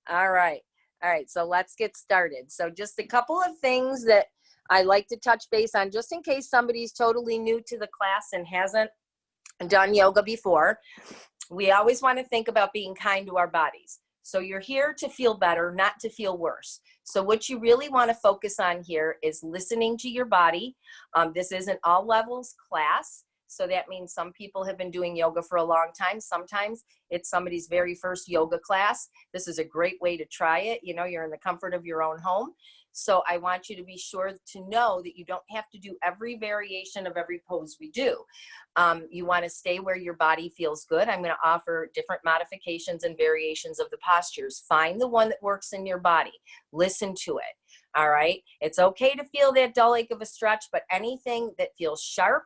All right. All right. So let's get started. So just a couple of things that I like to touch base on, just in case somebody's totally new to the class and hasn't done yoga before. We always want to think about being kind to our bodies. So you're here to feel better, not to feel worse. So what you really want to focus on here is listening to your body. This is an all levels class. So that means some people have been doing yoga for a long time. Sometimes it's somebody's very first yoga class. This is a great way to try it. You know, you're in the comfort of your own home. So I want you to be sure to know that you don't have to do every variation of every pose we do. You want to stay where your body feels good. I'm going to offer different modifications and variations of the postures. Find the one that works in your body. Listen to it. All right. It's okay to feel that dull ache of a stretch, but anything that feels sharp,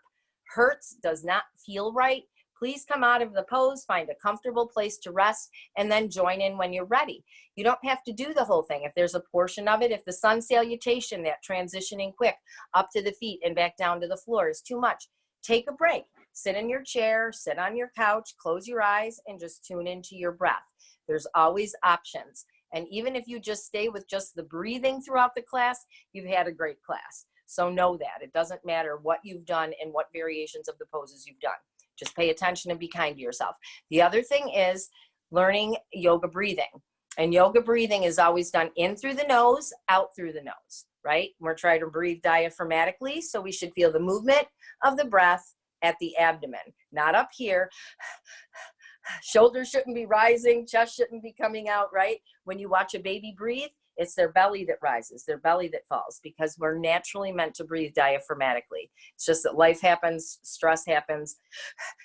hurts, does not feel right, please come out of the pose, find a comfortable place to rest, and then join in when you're ready. You don't have to do the whole thing. If there's a portion of it, if the sun salutation, that transitioning quick up to the feet and back down to the floor is too much, take a break. Sit in your chair, sit on your couch, close your eyes, and just tune into your breath. There's always options. And even if you just stay with just the breathing throughout the class, you've had a great class. So know that. It doesn't matter what you've done and what variations of the poses you've done. Just pay attention and be kind to yourself. The other thing is learning yoga breathing. And yoga breathing is always done in through the nose, out through the nose, right? We're trying to breathe diaphragmatically, so we should feel the movement of the breath at the abdomen, not up here. Shoulders shouldn't be rising, chest shouldn't be coming out, right? When you watch a baby breathe, it's their belly that rises, their belly that falls, because we're naturally meant to breathe diaphragmatically. It's just that life happens, stress happens,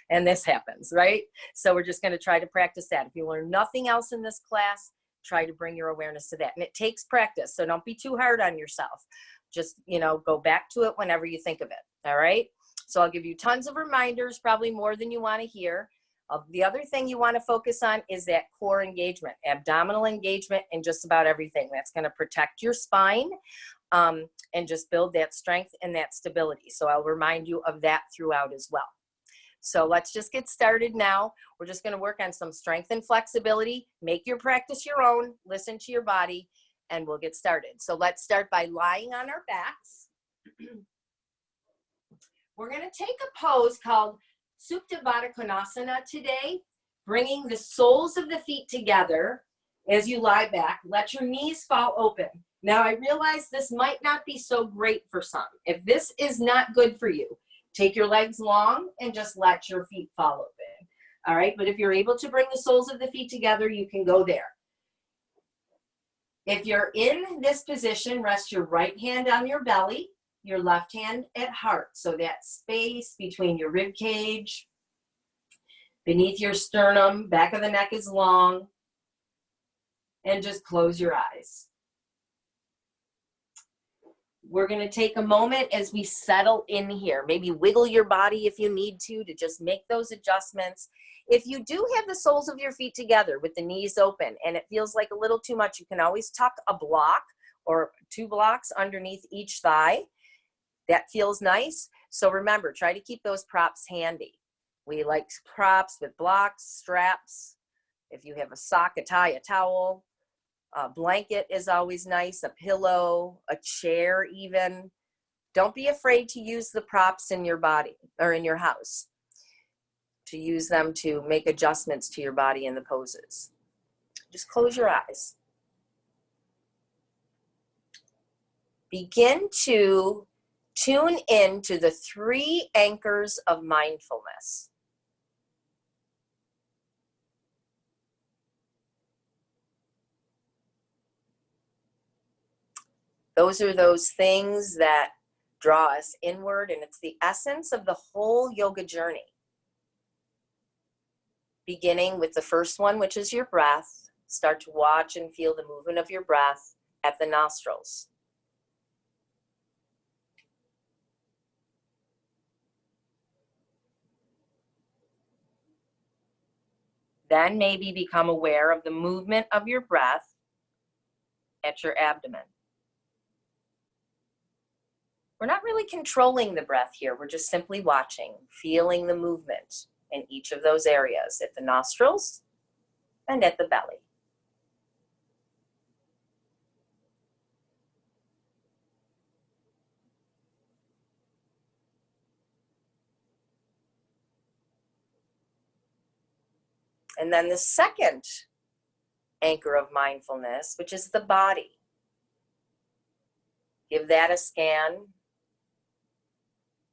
and this happens, right? So we're just going to try to practice that. If you learn nothing else in this class, try to bring your awareness to that. And it takes practice, so don't be too hard on yourself. Just, you know, go back to it whenever you think of it, all right? So I'll give you tons of reminders, probably more than you want to hear. The other thing you want to focus on is that core engagement, abdominal engagement, and just about everything. That's going to protect your spine and just build that strength and that stability. So I'll remind you of that throughout as well. So let's just get started now. We're just going to work on some strength and flexibility. Make your practice your own. Listen to your body, and we'll get started. So let's start by lying on our backs. We're going to take a pose called Supta Baddha Konasana today, bringing the soles of the feet together as you lie back. Let your knees fall open. Now, I realize this might not be so great for some. If this is not good for you, take your legs long and just let your feet fall open. All right, but if you're able to bring the soles of the feet together, you can go there. If you're in this position, rest your right hand on your belly, your left hand at heart. So that space between your rib cage, beneath your sternum, back of the neck is long, and just close your eyes. We're going to take a moment as we settle in here. Maybe wiggle your body if you need to just make those adjustments. If you do have the soles of your feet together with the knees open and it feels like a little too much, you can always tuck a block or 2 blocks underneath each thigh. That feels nice. So remember, try to keep those props handy. We like props with blocks, straps. If you have a sock, a tie, a towel, a blanket is always nice, a pillow, a chair even. Don't be afraid to use the props in your body or in your house, to use them to make adjustments to your body in the poses. Just close your eyes. Begin to tune in to the 3 anchors of mindfulness. Those are those things that draw us inward, and it's the essence of the whole yoga journey. Beginning with the first one, which is your breath. Start to watch and feel the movement of your breath at the nostrils. Then maybe become aware of the movement of your breath at your abdomen. We're not really controlling the breath here. We're just simply watching, feeling the movement in each of those areas, at the nostrils and at the belly. And then the second anchor of mindfulness, which is the body. Give that a scan.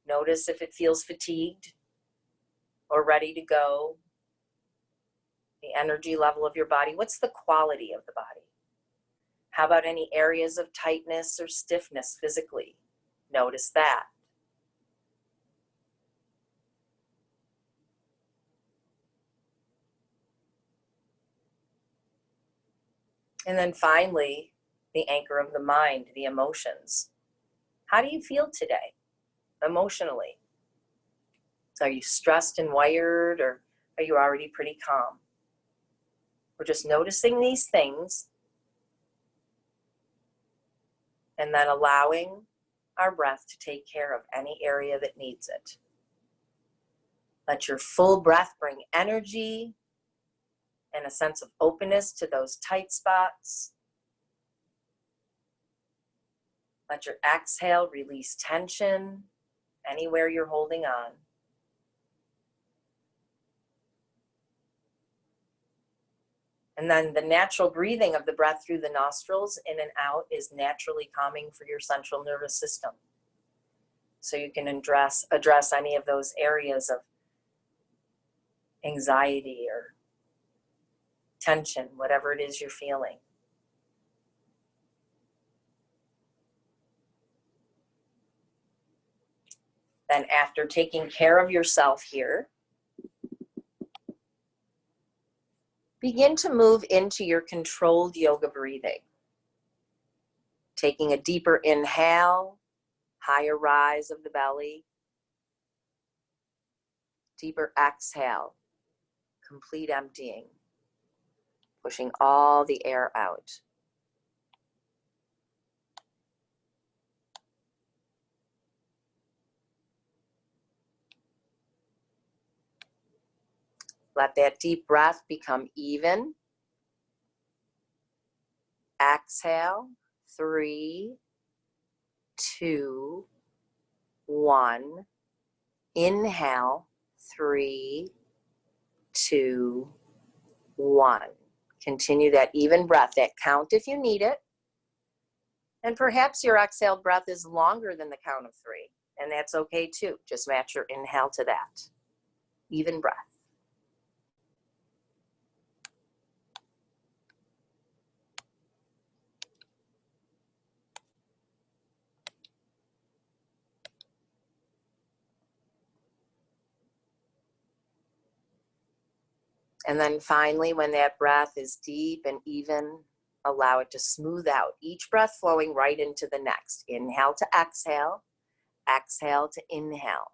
Notice if it feels fatigued or ready to go. The energy level of your body. What's the quality of the body? How about any areas of tightness or stiffness physically? Notice that. And then finally, the anchor of the mind, the emotions. How do you feel today, emotionally? Are you stressed and wired, or are you already pretty calm? We're just noticing these things and then allowing our breath to take care of any area that needs it. Let your full breath bring energy and a sense of openness to those tight spots. Let your exhale release tension anywhere you're holding on. And then the natural breathing of the breath through the nostrils in and out is naturally calming for your central nervous system. So you can address any of those areas of anxiety or tension, whatever it is you're feeling. Then after taking care of yourself here, begin to move into your controlled yoga breathing. Taking a deeper inhale, higher rise of the belly. Deeper exhale, complete emptying, pushing all the air out. Let that deep breath become even. Exhale, 3, 2, 1. Inhale, 3, 2, 1. Continue that even breath, that count if you need it. And perhaps your exhaled breath is longer than the count of 3, and that's okay too. Just match your inhale to that. Even breath. And then finally, when that breath is deep and even, allow it to smooth out. Each breath flowing right into the next. Inhale to exhale, exhale to inhale.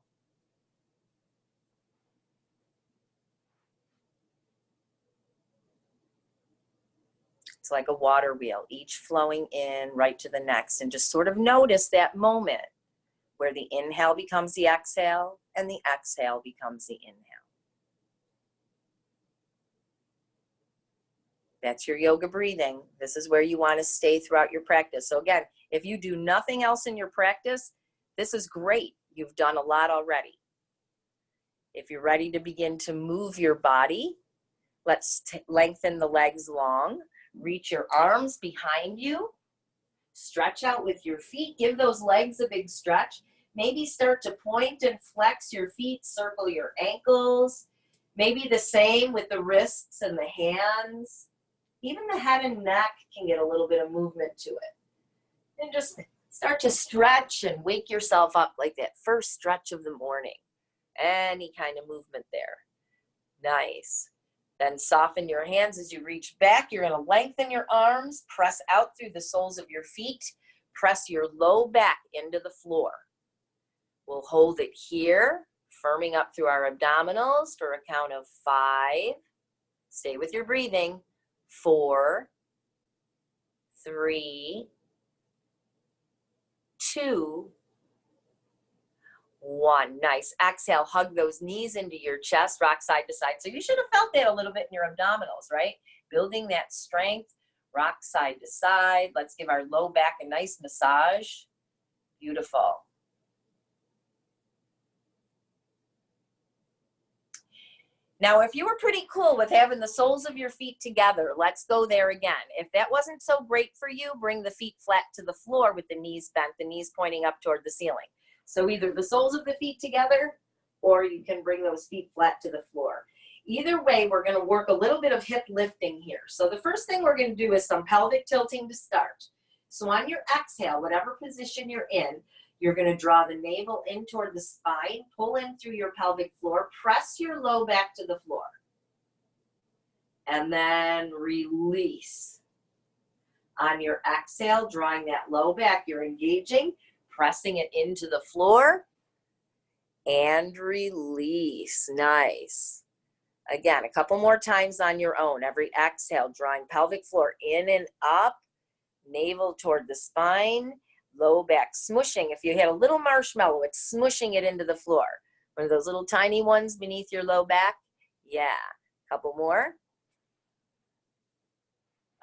It's like a water wheel, each flowing in right to the next. And just sort of notice that moment where the inhale becomes the exhale and the exhale becomes the inhale. That's your yoga breathing. This is where you want to stay throughout your practice. So again, if you do nothing else in your practice, this is great. You've done a lot already. If you're ready to begin to move your body, let's lengthen the legs long. Reach your arms behind you. Stretch out with your feet. Give those legs a big stretch. Maybe start to point and flex your feet. Circle your ankles. Maybe the same with the wrists and the hands. Even the head and neck can get a little bit of movement to it. And just start to stretch and wake yourself up like that first stretch of the morning. Any kind of movement there. Nice. Then soften your hands as you reach back. You're going to lengthen your arms. Press out through the soles of your feet. Press your low back into the floor. We'll hold it here, firming up through our abdominals for a count of 5. Stay with your breathing. 4, 3, 2, 1. Nice. Exhale, hug those knees into your chest, rock side to side. So you should have felt that a little bit in your abdominals, right? Building that strength, rock side to side. Let's give our low back a nice massage. Beautiful. Now, if you were pretty cool with having the soles of your feet together, let's go there again. If that wasn't so great for you, bring the feet flat to the floor with the knees bent, the knees pointing up toward the ceiling. So either the soles of the feet together, or you can bring those feet flat to the floor. Either way, we're going to work a little bit of hip lifting here. So the first thing we're going to do is some pelvic tilting to start. So on your exhale, whatever position you're in, you're going to draw the navel in toward the spine, pull in through your pelvic floor, press your low back to the floor, and then release. On your exhale, drawing that low back, you're engaging, pressing it into the floor, and release. Nice. Again, a couple more times on your own. Every exhale, drawing pelvic floor in and up, navel toward the spine, low back smushing. If you had a little marshmallow, it's smushing it into the floor. One of those little tiny ones beneath your low back. Yeah, couple more.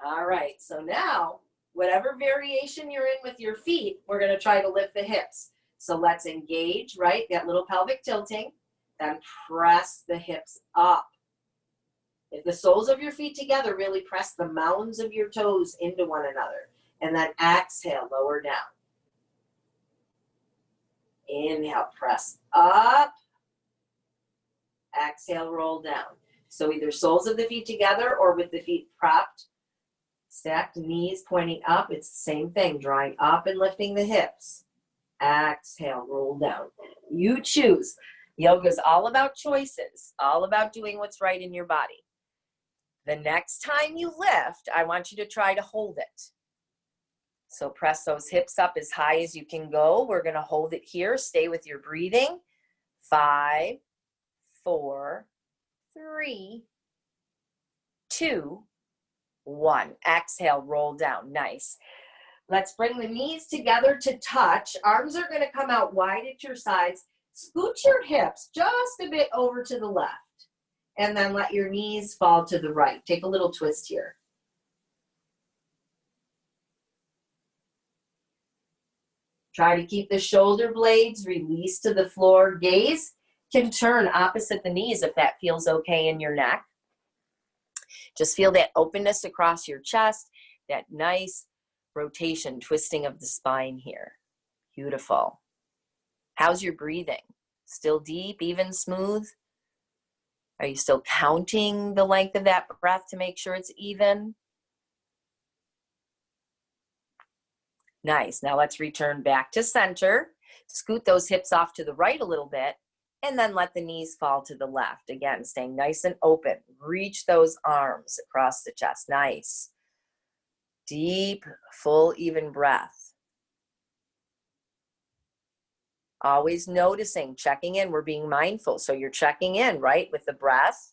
All right, so now, whatever variation you're in with your feet, we're going to try to lift the hips. So let's engage, right? That little pelvic tilting, then press the hips up. If the soles of your feet together, really press the mounds of your toes into one another. And then exhale, lower down. Inhale, press up. Exhale, roll down. So either soles of the feet together or with the feet propped, stacked knees pointing up. It's the same thing, drawing up and lifting the hips. Exhale, roll down. You choose. Yoga is all about choices, all about doing what's right in your body. The next time you lift, I want you to try to hold it. So press those hips up as high as you can go. We're going to hold it here. Stay with your breathing. 5, 4, 3, 2, 1. Exhale, roll down. Nice. Let's bring the knees together to touch. Arms are going to come out wide at your sides. Scoot your hips just a bit over to the left. And then let your knees fall to the right. Take a little twist here. Try to keep the shoulder blades released to the floor. Gaze can turn opposite the knees if that feels okay in your neck. Just feel that openness across your chest, that nice rotation, twisting of the spine here. Beautiful. How's your breathing? Still deep, even, smooth? Are you still counting the length of that breath to make sure it's even? Nice. Now let's return back to center. Scoot those hips off to the right a little bit, and then let the knees fall to the left. Again, staying nice and open. Reach those arms across the chest. Nice. Deep, full, even breath. Always noticing, checking in. We're being mindful. So you're checking in, right, with the breath,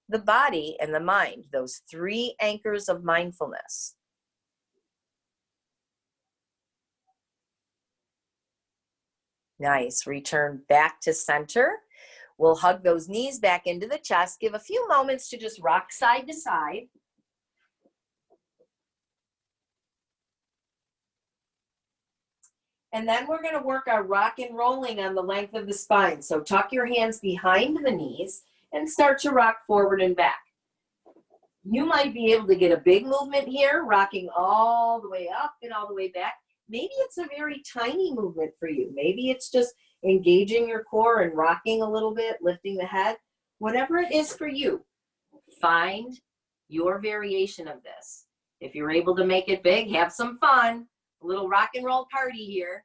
the body, and the mind. Those 3 anchors of mindfulness. Nice. Return back to center. We'll hug those knees back into the chest. Give a few moments to just rock side to side. And then we're going to work our rock and rolling on the length of the spine. So tuck your hands behind the knees and start to rock forward and back. You might be able to get a big movement here, rocking all the way up and all the way back. Maybe it's a very tiny movement for you. Maybe it's just engaging your core and rocking a little bit, lifting the head. Whatever it is for you, find your variation of this. If you're able to make it big, have some fun. A little rock and roll party here.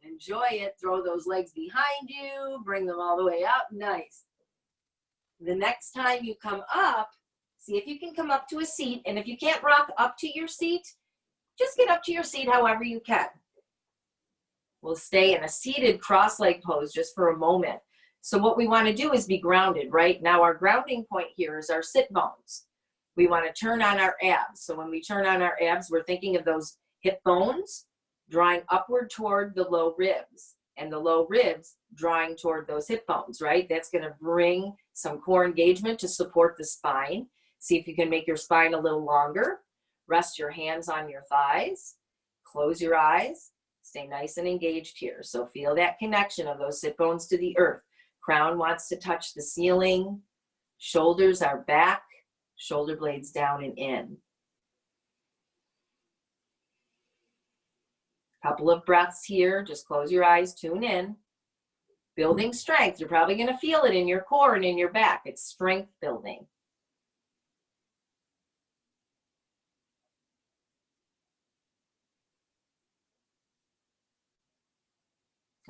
Enjoy it. Throw those legs behind you. Bring them all the way up. Nice. The next time you come up, see if you can come up to a seat. And if you can't rock up to your seat, just get up to your seat however you can. We'll stay in a seated cross-leg pose just for a moment. So what we want to do is be grounded, right? Now our grounding point here is our sit bones. We want to turn on our abs. So when we turn on our abs, we're thinking of those hip bones drawing upward toward the low ribs, and the low ribs drawing toward those hip bones, right? That's going to bring some core engagement to support the spine. See if you can make your spine a little longer. Rest your hands on your thighs. Close your eyes. Stay nice and engaged here. So feel that connection of those sit bones to the earth. Crown wants to touch the ceiling. Shoulders are back, shoulder blades down and in. Couple of breaths here. Just close your eyes, tune in. Building strength. You're probably going to feel it in your core and in your back. It's strength building.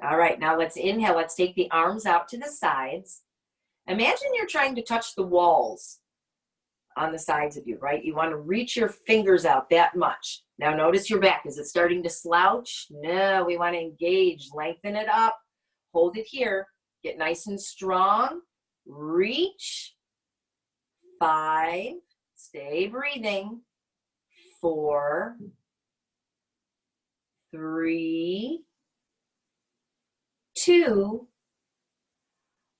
All right, now let's inhale. Let's take the arms out to the sides. Imagine you're trying to touch the walls on the sides of you, right? You want to reach your fingers out that much. Now notice your back. Is it starting to slouch? No, we want to engage. Lengthen it up. Hold it here. Get nice and strong. Reach. 5. Stay breathing. 4. 3. 2.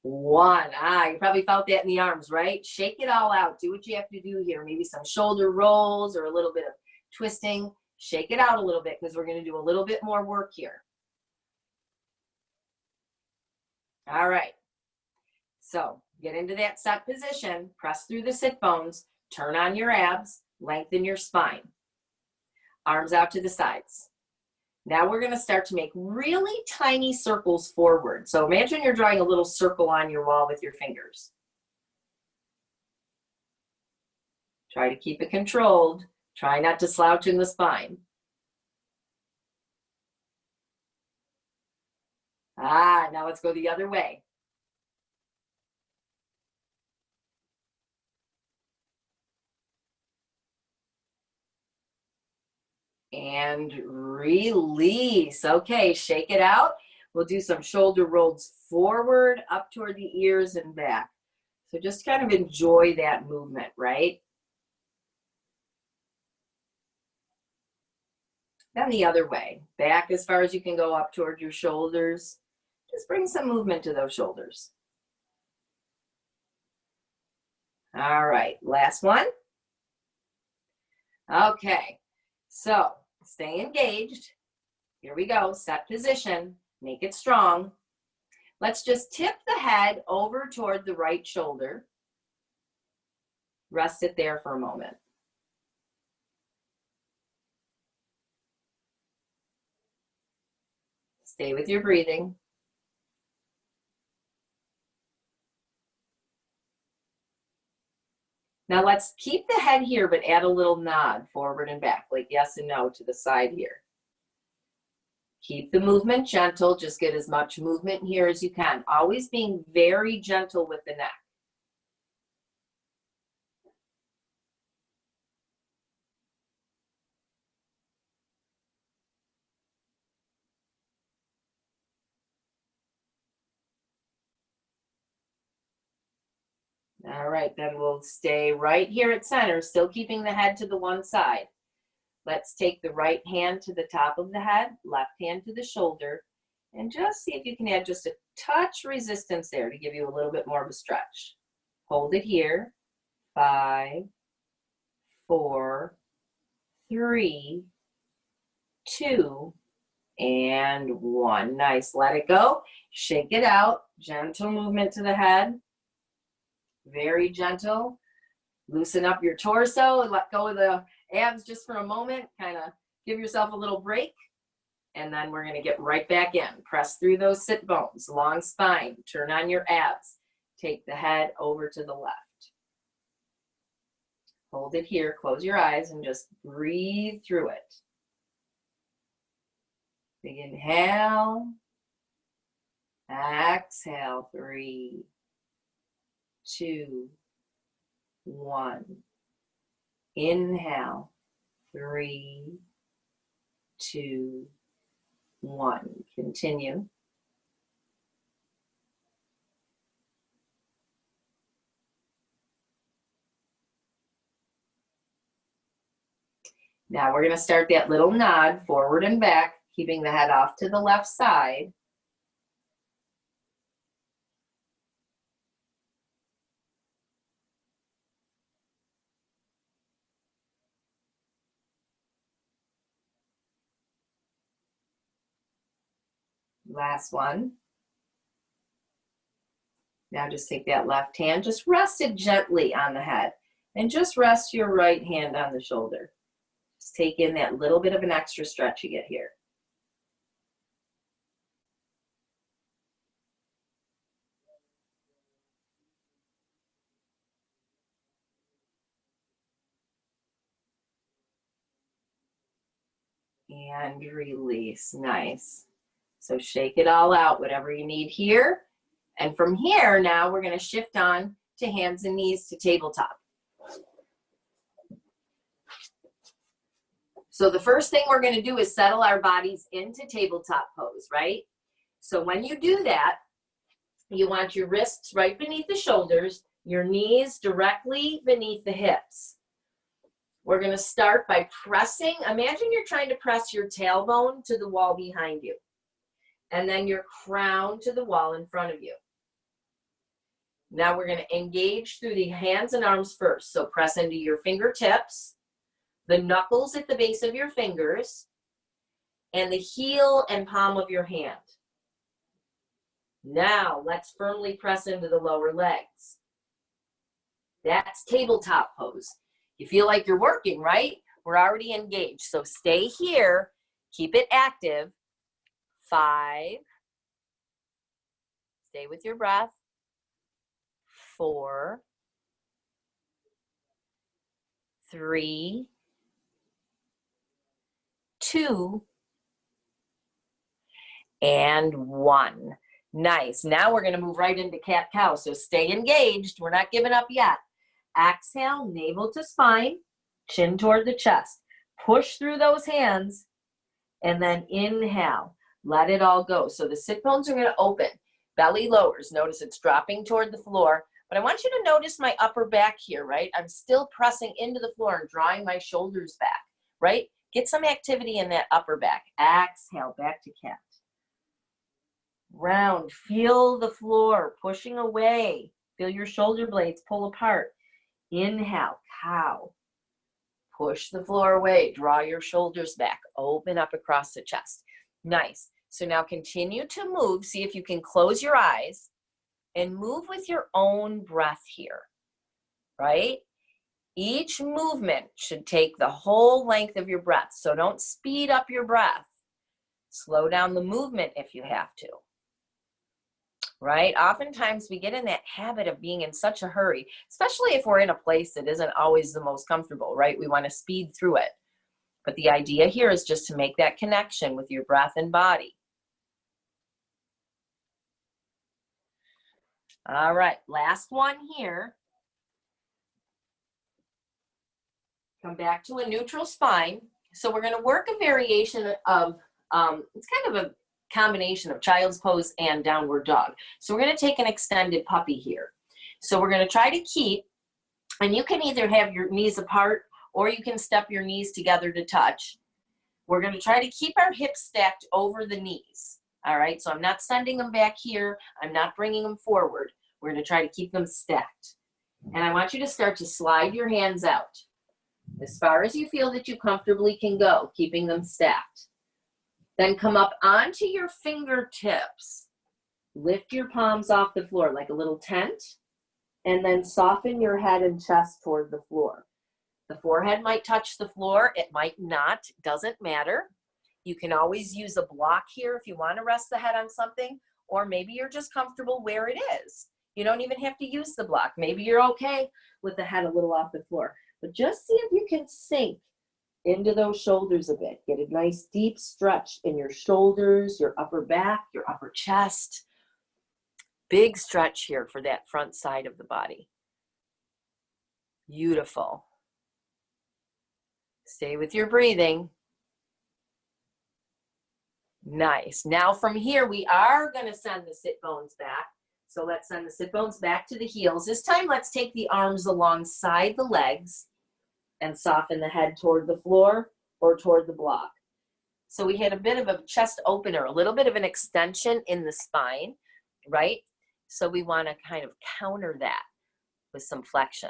1. You probably felt that in the arms, right? Shake it all out. Do what you have to do here. Maybe some shoulder rolls or a little bit of twisting. Shake it out a little bit because we're going to do a little bit more work here. All right. So get into that set position. Press through the sit bones. Turn on your abs. Lengthen your spine. Arms out to the sides. Now we're going to start to make really tiny circles forward. So imagine you're drawing a little circle on your wall with your fingers. Try to keep it controlled. Try not to slouch in the spine. Now let's go the other way. And release. Okay, shake it out. We'll do some shoulder rolls forward, up toward the ears and back. So just kind of enjoy that movement, right? Then the other way. Back as far as you can go up toward your shoulders. Just bring some movement to those shoulders. All right, last one. Okay, so stay engaged. Here we go, set position, make it strong. Let's just tip the head over toward the right shoulder. Rest it there for a moment. Stay with your breathing. Now let's keep the head here, but add a little nod forward and back, like yes and no to the side here. Keep the movement gentle. Just get as much movement here as you can. Always being very gentle with the neck. All right, then we'll stay right here at center, still keeping the head to the one side. Let's take the right hand to the top of the head, left hand to the shoulder, and just see if you can add just a touch resistance there to give you a little bit more of a stretch. Hold it here. 5, 4, 3, 2, and 1. Nice. Let it go. Shake it out. Gentle movement to the head. Very gentle. Loosen up your torso and let go of the abs just for a moment. Kind of give yourself a little break. And then we're going to get right back in. Press through those sit bones. Long spine. Turn on your abs. Take the head over to the left. Hold it here. Close your eyes and just breathe through it. Big inhale. Exhale. 3, 2, 1. Inhale. 3, 2, 1. Continue. Now we're going to start that little nod forward and back, keeping the head off to the left side. Last one. Now just take that left hand, just rest it gently on the head, and just rest your right hand on the shoulder. Just take in that little bit of an extra stretch you get here. And release. Nice. So shake it all out, whatever you need here. And from here, now we're going to shift on to hands and knees to tabletop. So the first thing we're going to do is settle our bodies into tabletop pose, right? So when you do that, you want your wrists right beneath the shoulders, your knees directly beneath the hips. We're going to start by pressing. Imagine you're trying to press your tailbone to the wall behind you, and then your crown to the wall in front of you. Now we're going to engage through the hands and arms first. So press into your fingertips, the knuckles at the base of your fingers, and the heel and palm of your hand. Now let's firmly press into the lower legs. That's tabletop pose. You feel like you're working, right? We're already engaged. So stay here, keep it active. 5, stay with your breath. 4, 3, 2, and 1. Nice. Now we're going to move right into cat-cow. So stay engaged. We're not giving up yet. Exhale, navel to spine, chin toward the chest. Push through those hands, and then inhale. Let it all go. So the sit bones are going to open. Belly lowers. Notice it's dropping toward the floor. But I want you to notice my upper back here, right? I'm still pressing into the floor and drawing my shoulders back, right? Get some activity in that upper back. Exhale, back to cat. Round. Feel the floor pushing away. Feel your shoulder blades pull apart. Inhale, cow. Push the floor away. Draw your shoulders back. Open up across the chest. Nice. So now continue to move. See if you can close your eyes and move with your own breath here, right? Each movement should take the whole length of your breath. So don't speed up your breath. Slow down the movement if you have to. Right? Oftentimes we get in that habit of being in such a hurry, especially if we're in a place that isn't always the most comfortable, right? We want to speed through it. But the idea here is just to make that connection with your breath and body. All right, last one here. Come back to a neutral spine. So we're going to work a variation of, it's kind of a combination of child's pose and downward dog. So we're going to take an extended puppy here. So we're going to try to keep, and you can either have your knees apart or you can step your knees together to touch. We're going to try to keep our hips stacked over the knees. All right, so I'm not sending them back here. I'm not bringing them forward. We're going to try to keep them stacked. And I want you to start to slide your hands out as far as you feel that you comfortably can go, keeping them stacked. Then come up onto your fingertips. Lift your palms off the floor like a little tent, and then soften your head and chest toward the floor. The forehead might touch the floor. It might not. Doesn't matter. You can always use a block here if you want to rest the head on something, or maybe you're just comfortable where it is. You don't even have to use the block. Maybe you're okay with the head a little off the floor. But just see if you can sink into those shoulders a bit. Get a nice deep stretch in your shoulders, your upper back, your upper chest. Big stretch here for that front side of the body. Beautiful. Stay with your breathing. Nice. Now from here, we are going to send the sit bones back. So let's send the sit bones back to the heels. This time, let's take the arms alongside the legs and soften the head toward the floor or toward the block. So we had a bit of a chest opener, a little bit of an extension in the spine, right? So we want to kind of counter that with some flexion.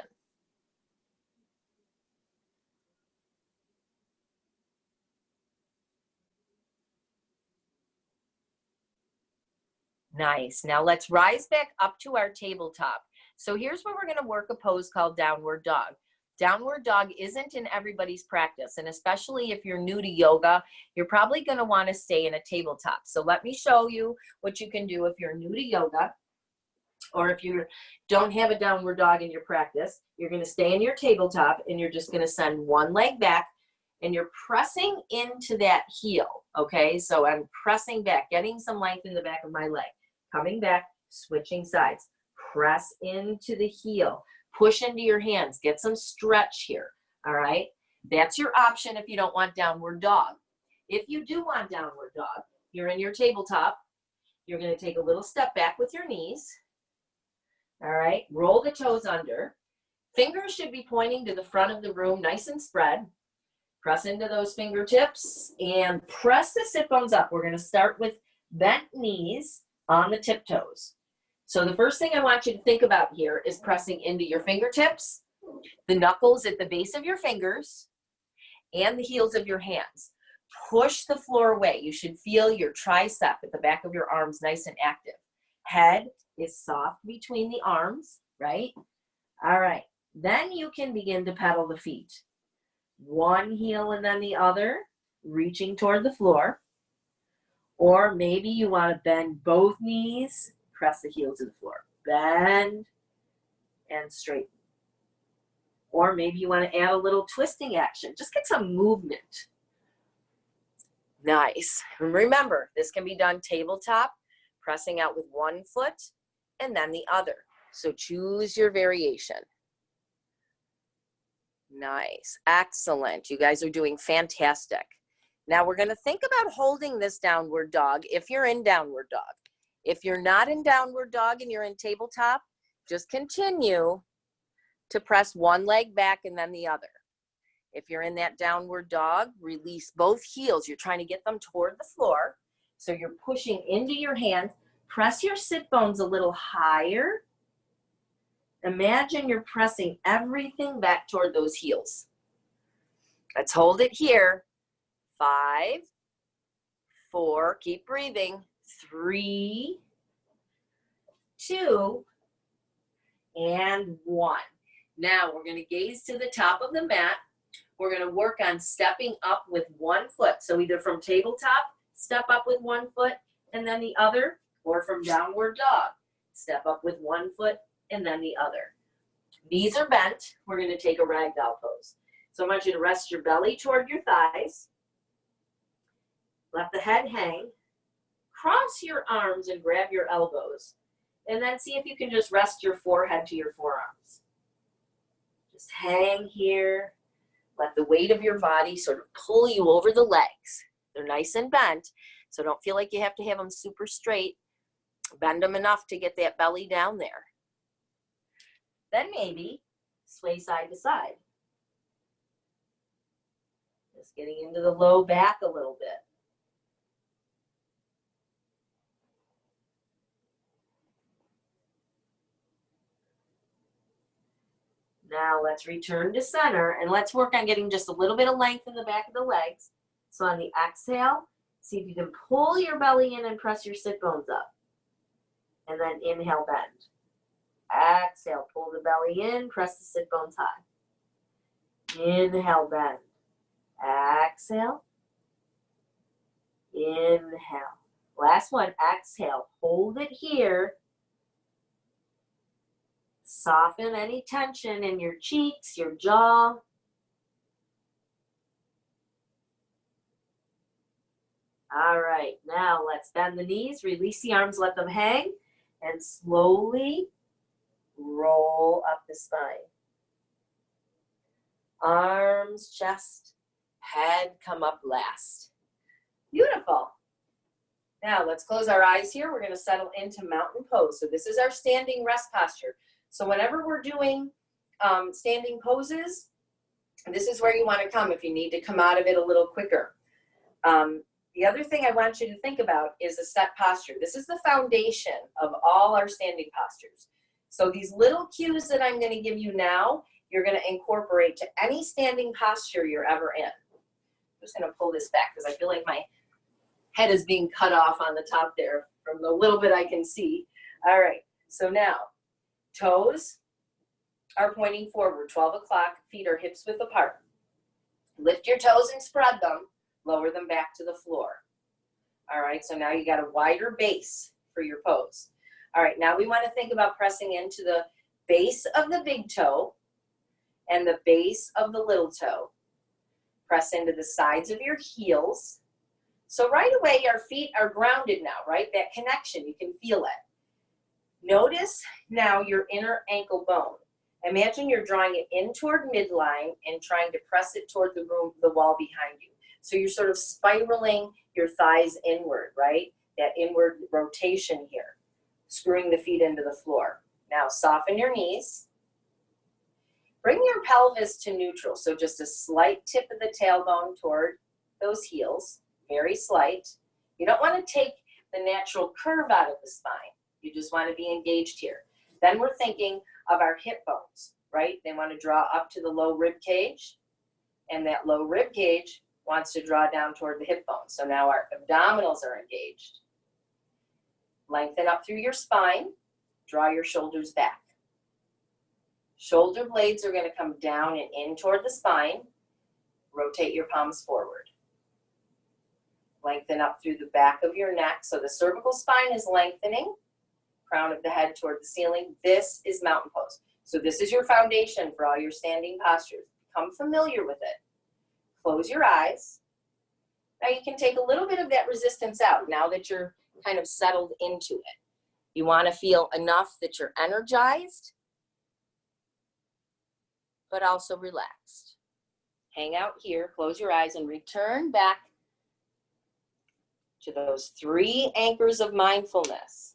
Nice. Now let's rise back up to our tabletop. So here's where we're going to work a pose called downward dog. Downward dog isn't in everybody's practice, and especially if you're new to yoga, you're probably going to want to stay in a tabletop. So let me show you what you can do if you're new to yoga, or if you don't have a downward dog in your practice. You're going to stay in your tabletop, and you're just going to send one leg back, and you're pressing into that heel, okay? So I'm pressing back, getting some length in the back of my leg, coming back, switching sides, press into the heel. Push into your hands, get some stretch here, all right? That's your option if you don't want downward dog. If you do want downward dog, you're in your tabletop, you're gonna take a little step back with your knees, all right? Roll the toes under. Fingers should be pointing to the front of the room, nice and spread. Press into those fingertips and press the sit bones up. We're gonna start with bent knees on the tiptoes. So the first thing I want you to think about here is pressing into your fingertips, the knuckles at the base of your fingers, and the heels of your hands. Push the floor away. You should feel your tricep at the back of your arms nice and active. Head is soft between the arms, right? All right. Then you can begin to pedal the feet. One heel and then the other, reaching toward the floor. Or maybe you want to bend both knees, press the heel to the floor. Bend and straighten. Or maybe you want to add a little twisting action. Just get some movement. Nice. And remember, this can be done tabletop, pressing out with one foot and then the other. So choose your variation. Nice. Excellent. You guys are doing fantastic. Now we're going to think about holding this downward dog if you're in downward dog. If you're not in downward dog and you're in tabletop, just continue to press one leg back and then the other. If you're in that downward dog, release both heels. You're trying to get them toward the floor. So you're pushing into your hands. Press your sit bones a little higher. Imagine you're pressing everything back toward those heels. Let's hold it here. 5, 4, keep breathing. 3, 2, and 1. Now we're going to gaze to the top of the mat. We're going to work on stepping up with one foot. So either from tabletop, step up with one foot and then the other, or from downward dog, step up with one foot and then the other. Knees are bent. We're going to take a ragdoll pose. So I want you to rest your belly toward your thighs. Let the head hang. Cross your arms and grab your elbows. And then see if you can just rest your forehead to your forearms. Just hang here. Let the weight of your body sort of pull you over the legs. They're nice and bent, so don't feel like you have to have them super straight. Bend them enough to get that belly down there. Then maybe sway side to side. Just getting into the low back a little bit. Now let's return to center and let's work on getting just a little bit of length in the back of the legs. So on the exhale, see if you can pull your belly in and press your sit bones up. And then inhale, bend. Exhale, pull the belly in, press the sit bones high. Inhale, bend. Exhale. Inhale. Last one, exhale. Hold it here. Soften any tension in your cheeks, your jaw. All right, now let's bend the knees, release the arms, let them hang, and slowly roll up the spine. Arms, chest, head come up last. Beautiful. Now let's close our eyes here. We're going to settle into mountain pose. So this is our standing rest posture. So whenever we're doing standing poses, this is where you want to come if you need to come out of it a little quicker. The other thing I want you to think about is a set posture. This is the foundation of all our standing postures. So these little cues that I'm going to give you now, you're going to incorporate to any standing posture you're ever in. I'm just going to pull this back because I feel like my head is being cut off on the top there from the little bit I can see. All right, so now toes are pointing forward, 12 o'clock, feet are hips width apart. Lift your toes and spread them, lower them back to the floor. All right, so now you got a wider base for your pose. All right, now we want to think about pressing into the base of the big toe and the base of the little toe. Press into the sides of your heels. So right away, our feet are grounded now, right? That connection, you can feel it. Notice now your inner ankle bone. Imagine you're drawing it in toward midline and trying to press it toward the wall behind you. So you're sort of spiraling your thighs inward, right? That inward rotation here, screwing the feet into the floor. Now soften your knees. Bring your pelvis to neutral. So just a slight tip of the tailbone toward those heels, very slight. You don't want to take the natural curve out of the spine. You just want to be engaged here. Then we're thinking of our hip bones, right? They want to draw up to the low rib cage, and that low rib cage wants to draw down toward the hip bone. So now our abdominals are engaged. Lengthen up through your spine. Draw your shoulders back. Shoulder blades are going to come down and in toward the spine. Rotate your palms forward. Lengthen up through the back of your neck. So the cervical spine is lengthening. Crown of the head toward the ceiling. This is mountain pose. So this is your foundation for all your standing postures. Become familiar with it. Close your eyes. Now you can take a little bit of that resistance out now that you're kind of settled into it. You want to feel enough that you're energized, but also relaxed. Hang out here, close your eyes, and return back to those 3 anchors of mindfulness.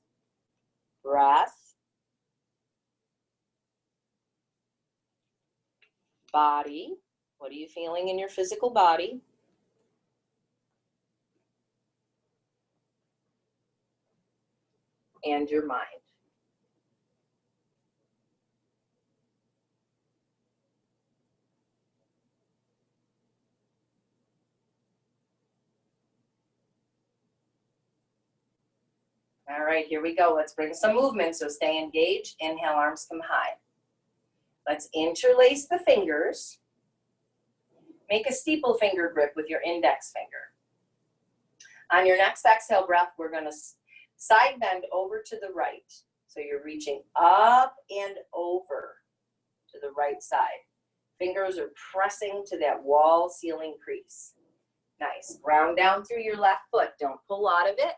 Breath, body. What are you feeling in your physical body? And your mind. All right, here we go. Let's bring some movement. So stay engaged. Inhale, arms come high. Let's interlace the fingers. Make a steeple finger grip with your index finger. On your next exhale breath, we're going to side bend over to the right. So you're reaching up and over to the right side. Fingers are pressing to that wall ceiling crease. Nice. Ground down through your left foot. Don't pull out of it.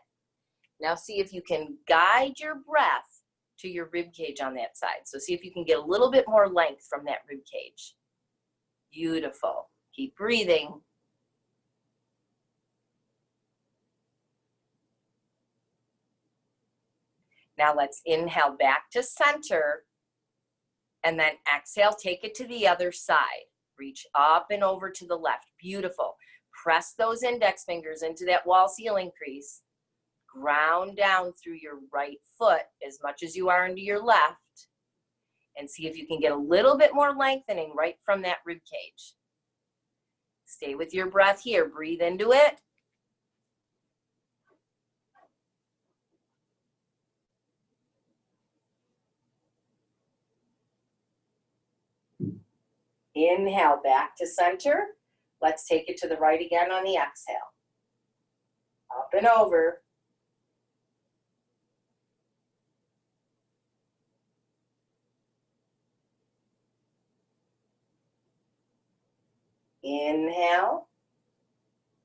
Now see if you can guide your breath to your rib cage on that side. So see if you can get a little bit more length from that rib cage. Beautiful. Keep breathing. Now let's inhale back to center, and then exhale, take it to the other side. Reach up and over to the left. Beautiful. Press those index fingers into that wall ceiling crease. Ground down through your right foot as much as you are into your left, and see if you can get a little bit more lengthening right from that rib cage. Stay with your breath here. Breathe into it. Inhale back to center. Let's take it to the right again on the exhale. Up and over. Inhale,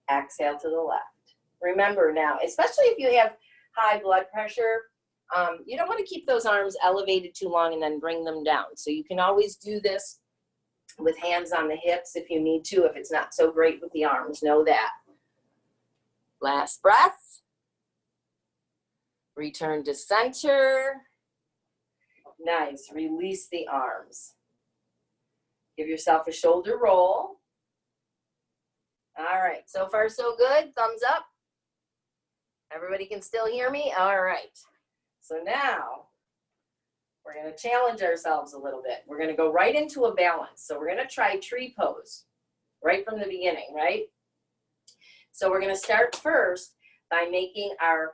exhale to the left. Remember now, especially if you have high blood pressure, you don't want to keep those arms elevated too long and then bring them down. So you can always do this with hands on the hips if you need to, if it's not so great with the arms, know that. Last breath. Return to center. Nice, release the arms. Give yourself a shoulder roll. All right, so far so good. Thumbs up. Everybody can still hear me? All right. So now we're going to challenge ourselves a little bit. We're going to go right into a balance. So we're going to try tree pose right from the beginning, right? So we're going to start first by making our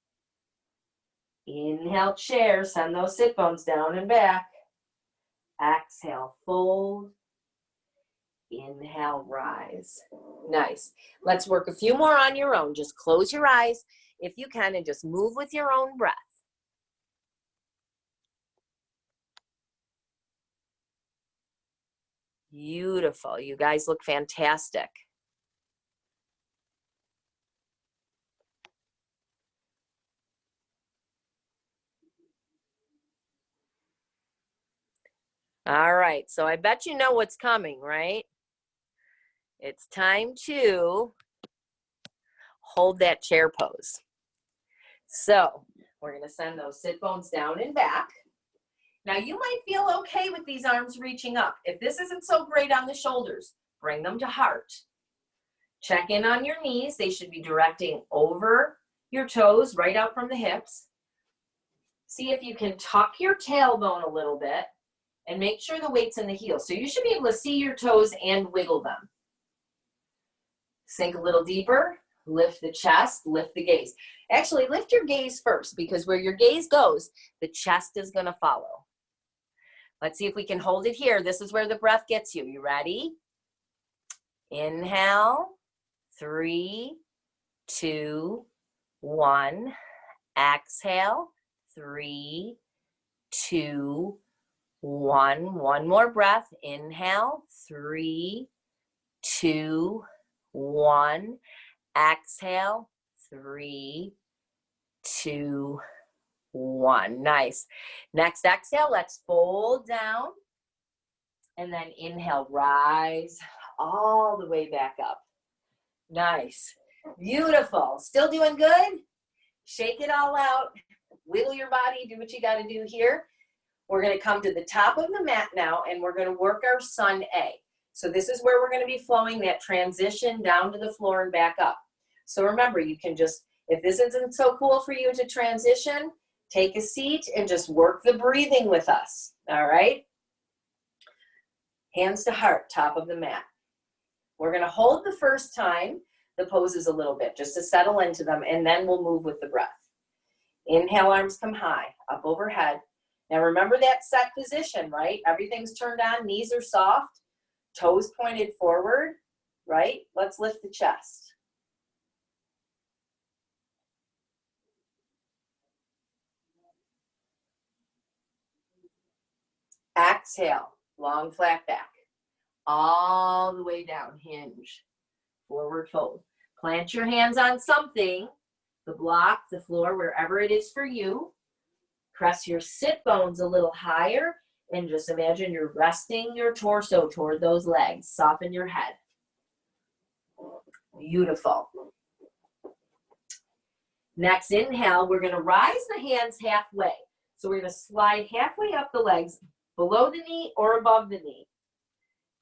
Inhale, chair, send those sit bones down and back. Exhale, fold. Inhale, rise. Nice. Let's work a few more on your own. Just close your eyes if you can and just move with your own breath. Beautiful. You guys look fantastic. All right. So I bet you know what's coming, right? It's time to hold that chair pose. So we're going to send those sit bones down and back. Now you might feel okay with these arms reaching up. If this isn't so great on the shoulders, bring them to heart. Check in on your knees. They should be directing over your toes, right out from the hips. See if you can tuck your tailbone a little bit and make sure the weight's in the heels. So you should be able to see your toes and wiggle them. Sink a little deeper, lift the chest, lift the gaze. Actually, lift your gaze first, because where your gaze goes, the chest is going to follow. Let's see if we can hold it here. This is where the breath gets you. You ready? Inhale, 3, 2, 1. Exhale, 3, 2, 1. One more breath. Inhale, 3, 2, 1. Exhale, 3, 2, 1. Nice. Next exhale, let's fold down. And then inhale, rise all the way back up. Nice. Beautiful. Still doing good? Shake it all out. Wiggle your body. Do what you got to do here. We're going to come to the top of the mat now, and we're going to work our sun A. So this is where we're going to be flowing that transition down to the floor and back up. So remember, you can just, if this isn't so cool for you to transition, take a seat and just work the breathing with us. All right? Hands to heart, top of the mat. We're going to hold the first time the poses a little bit, just to settle into them, and then we'll move with the breath. Inhale, arms come high, up overhead. Now remember that set position, right? Everything's turned on, knees are soft, toes pointed forward, right? Let's lift the chest. Exhale, long flat back. All the way down, hinge, forward fold. Plant your hands on something, the block, the floor, wherever it is for you. Press your sit bones a little higher and just imagine you're resting your torso toward those legs. Soften your head. Beautiful. Next inhale, we're going to rise the hands halfway. So we're going to slide halfway up the legs, below the knee or above the knee.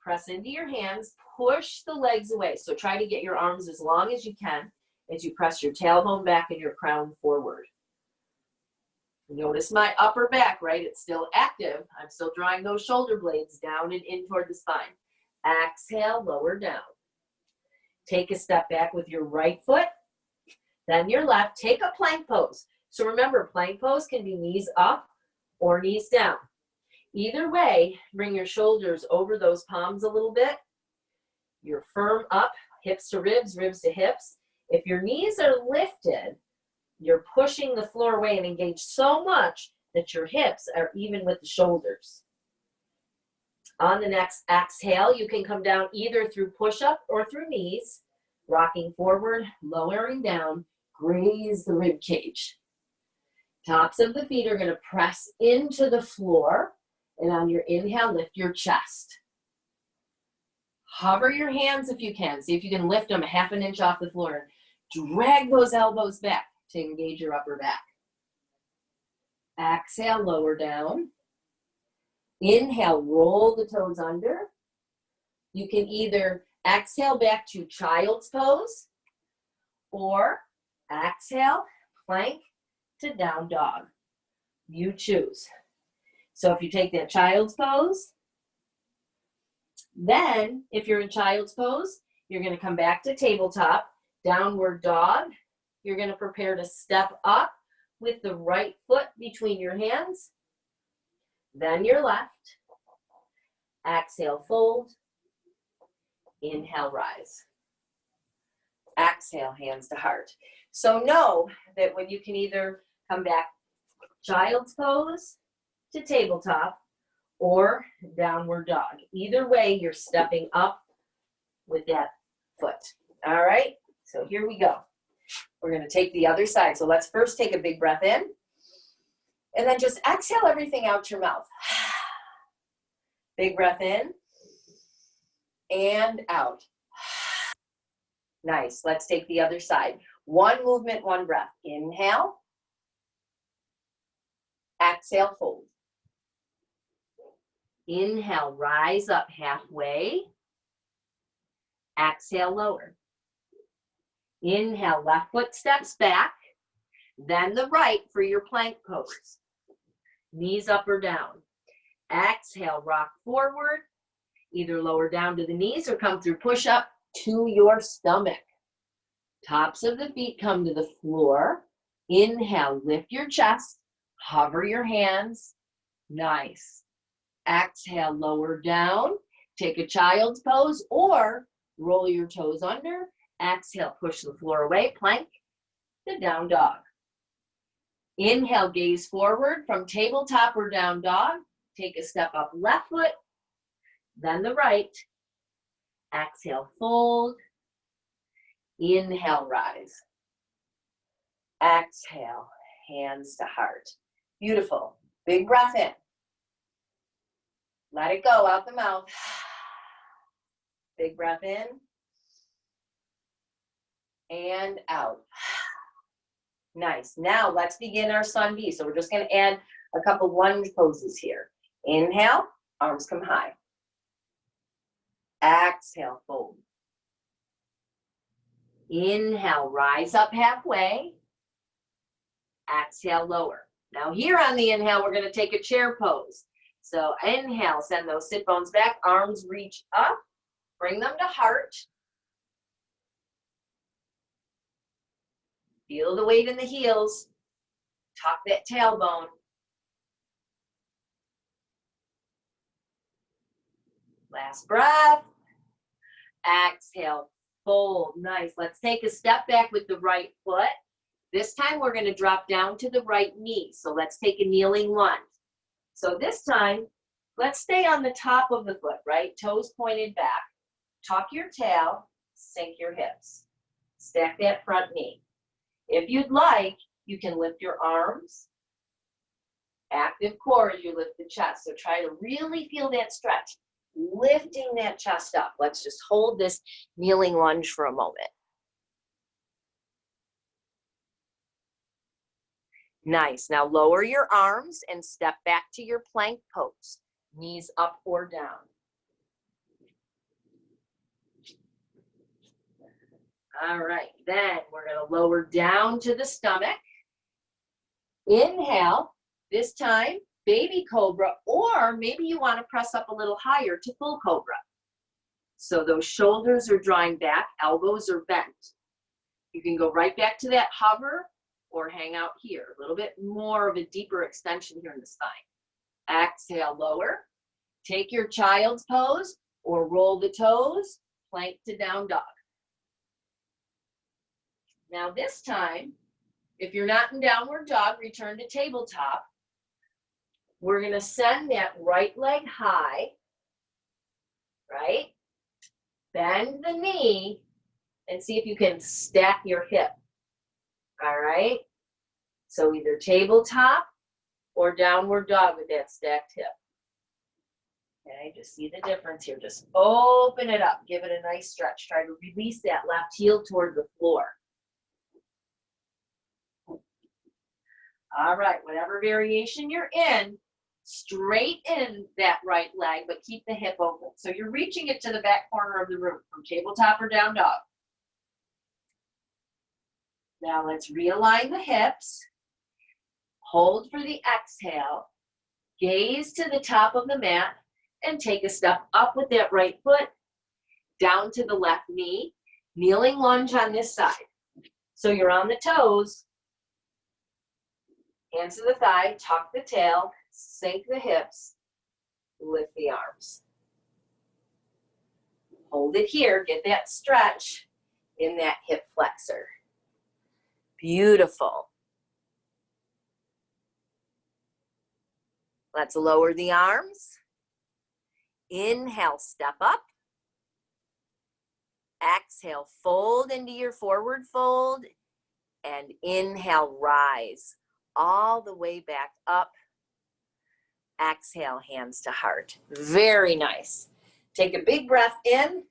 Press into your hands, push the legs away. So try to get your arms as long as you can as you press your tailbone back and your crown forward. Notice my upper back, right? It's still active. I'm still drawing those shoulder blades down and in toward the spine. Exhale, lower down. Take a step back with your right foot, then your left. Take a plank pose. So remember, plank pose can be knees up or knees down. Either way, bring your shoulders over those palms a little bit. You're firm up, hips to ribs, ribs to hips. If your knees are lifted, you're pushing the floor away and engaged so much that your hips are even with the shoulders. On the next exhale, you can come down either through push-up or through knees, rocking forward, lowering down, graze the rib cage. Tops of the feet are going to press into the floor, and on your inhale, lift your chest. Hover your hands if you can. See if you can lift them a half an inch off the floor. Drag those elbows back to engage your upper back. Exhale, lower down. Inhale, roll the toes under. You can either exhale back to child's pose or exhale, plank to down dog. You choose. So if you take that child's pose, then if you're in child's pose, you're going to come back to tabletop, downward dog. You're going to prepare to step up with the right foot between your hands, then your left. Exhale, fold. Inhale, rise. Exhale, hands to heart. So know that when you can either come back child's pose to tabletop or downward dog. Either way, you're stepping up with that foot. All right, so here we go. We're going to take the other side. So let's first take a big breath in, and then just exhale everything out your mouth. Big breath in and out. Nice. Let's take the other side. One movement, one breath. Inhale. Exhale, fold. Inhale, rise up halfway. Exhale, lower. Inhale, left foot steps back. Then the right for your plank pose. Knees up or down. Exhale, rock forward. Either lower down to the knees or come through push up to your stomach. Tops of the feet come to the floor. Inhale, lift your chest. Hover your hands. Nice. Exhale, lower down. Take a child's pose or roll your toes under. Exhale, push the floor away. Plank to down dog. Inhale, gaze forward from tabletop or down dog. Take a step up left foot, then the right. Exhale, fold. Inhale, rise. Exhale, hands to heart. Beautiful. Big breath in. Let it go out the mouth. Big breath in and out. Nice. Now let's begin our sun V. So we're just going to add a couple lunge poses here. Inhale, arms come high. Exhale, fold. Inhale, rise up halfway. Exhale, lower. Now here on the inhale, we're going to take a chair pose. So inhale, send those sit bones back, arms reach up, bring them to heart. Feel the weight in the heels. Tuck that tailbone. Last breath. Exhale, fold. Nice. Let's take a step back with the right foot. This time we're going to drop down to the right knee. So let's take a kneeling lunge. So this time, let's stay on the top of the foot, right? Toes pointed back. Tuck your tail, sink your hips. Stack that front knee. If you'd like, you can lift your arms. Active core as you lift the chest. So try to really feel that stretch. Lifting that chest up. Let's just hold this kneeling lunge for a moment. Nice. Now lower your arms and step back to your plank pose. Knees up or down. All right. Then we're going to lower down to the stomach. Inhale. This time, baby cobra, or maybe you want to press up a little higher to full cobra. So those shoulders are drawing back, elbows are bent. You can go right back to that hover or hang out here. A little bit more of a deeper extension here in the spine. Exhale, lower. Take your child's pose or roll the toes, plank to down dog. Now this time, if you're not in downward dog, return to tabletop. We're going to send that right leg high, right? Bend the knee and see if you can stack your hip. All right? So either tabletop or downward dog with that stacked hip. Okay, just see the difference here. Just open it up. Give it a nice stretch. Try to release that left heel toward the floor. All right, whatever variation you're in, straighten that right leg, but keep the hip open. So you're reaching it to the back corner of the room from tabletop or down dog. Now let's realign the hips. Hold for the exhale. Gaze to the top of the mat and take a step up with that right foot, down to the left knee, kneeling lunge on this side. So you're on the toes. Hands to the thigh, tuck the tail, sink the hips, lift the arms. Hold it here, get that stretch in that hip flexor. Beautiful. Let's lower the arms. Inhale, step up. Exhale, fold into your forward fold. And inhale, rise all the way back up. Exhale, hands to heart. Very nice. Take a big breath in.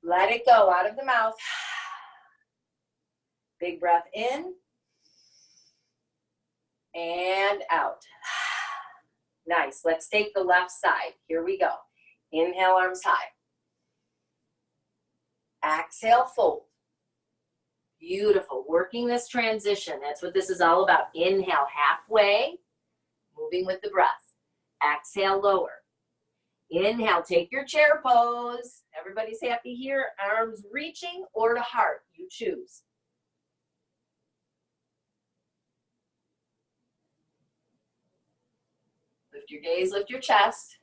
Let it go out of the mouth. Big breath in. And out. Nice. Let's take the left side. Here we go. Inhale, arms high. Exhale, fold. Beautiful. Working this transition. That's what this is all about. Inhale, halfway. Moving with the breath. Exhale, lower. Inhale, take your chair pose. Everybody's happy here. Arms reaching or to heart. You choose. Lift your gaze, lift your chest.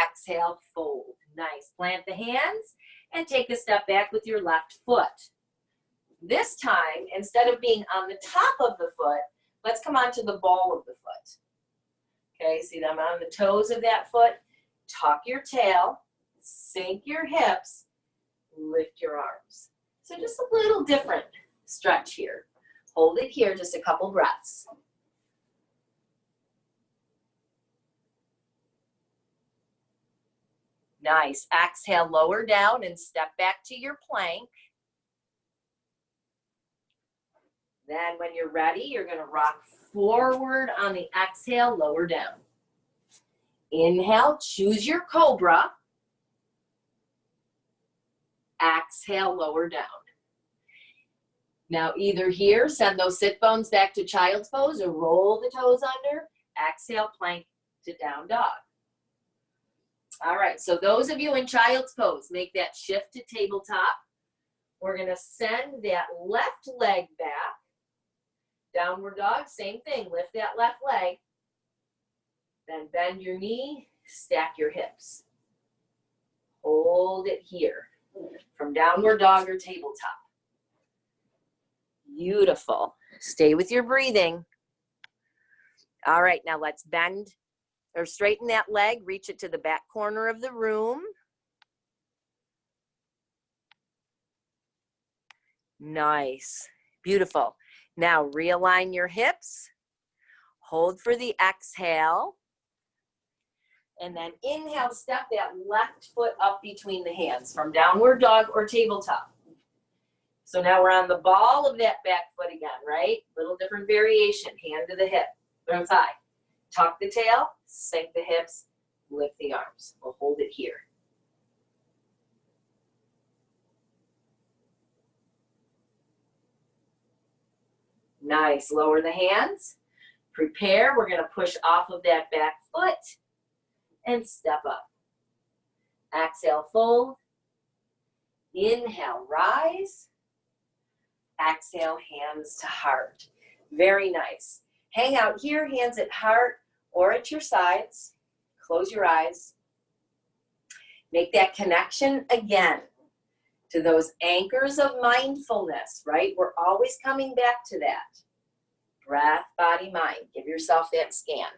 Exhale, fold. Nice. Plant the hands and take a step back with your left foot. This time, instead of being on the top of the foot, let's come onto the ball of the foot. Okay, see them on the toes of that foot. Tuck your tail, sink your hips, lift your arms. So just a little different stretch here. Hold it here, just a couple breaths. Nice. Exhale, lower down and step back to your plank. Then when you're ready, you're going to rock forward on the exhale, lower down. Inhale, choose your cobra. Exhale, lower down. Now either here, send those sit bones back to child's pose or roll the toes under. Exhale, plank to down dog. All right, so those of you in child's pose, make that shift to tabletop. We're going to send that left leg back. Downward dog, same thing. Lift that left leg. Then bend your knee, stack your hips. Hold it here from downward dog or tabletop. Beautiful. Stay with your breathing. All right, now let's bend or straighten that leg. Reach it to the back corner of the room. Nice. Beautiful. Now realign your hips. Hold for the exhale. And then inhale, step that left foot up between the hands from downward dog or tabletop. So now we're on the ball of that back foot again, right? Little different variation. Hand to the hip, throw thigh. Tuck the tail, sink the hips, lift the arms. We'll hold it here. Nice. Lower the hands. Prepare. We're going to push off of that back foot and step up. Exhale, fold. Inhale, rise. Exhale, hands to heart. Very nice. Hang out here, hands at heart or at your sides. Close your eyes. Make that connection again to those anchors of mindfulness, right? We're always coming back to that. Breath, body, mind. Give yourself that scan.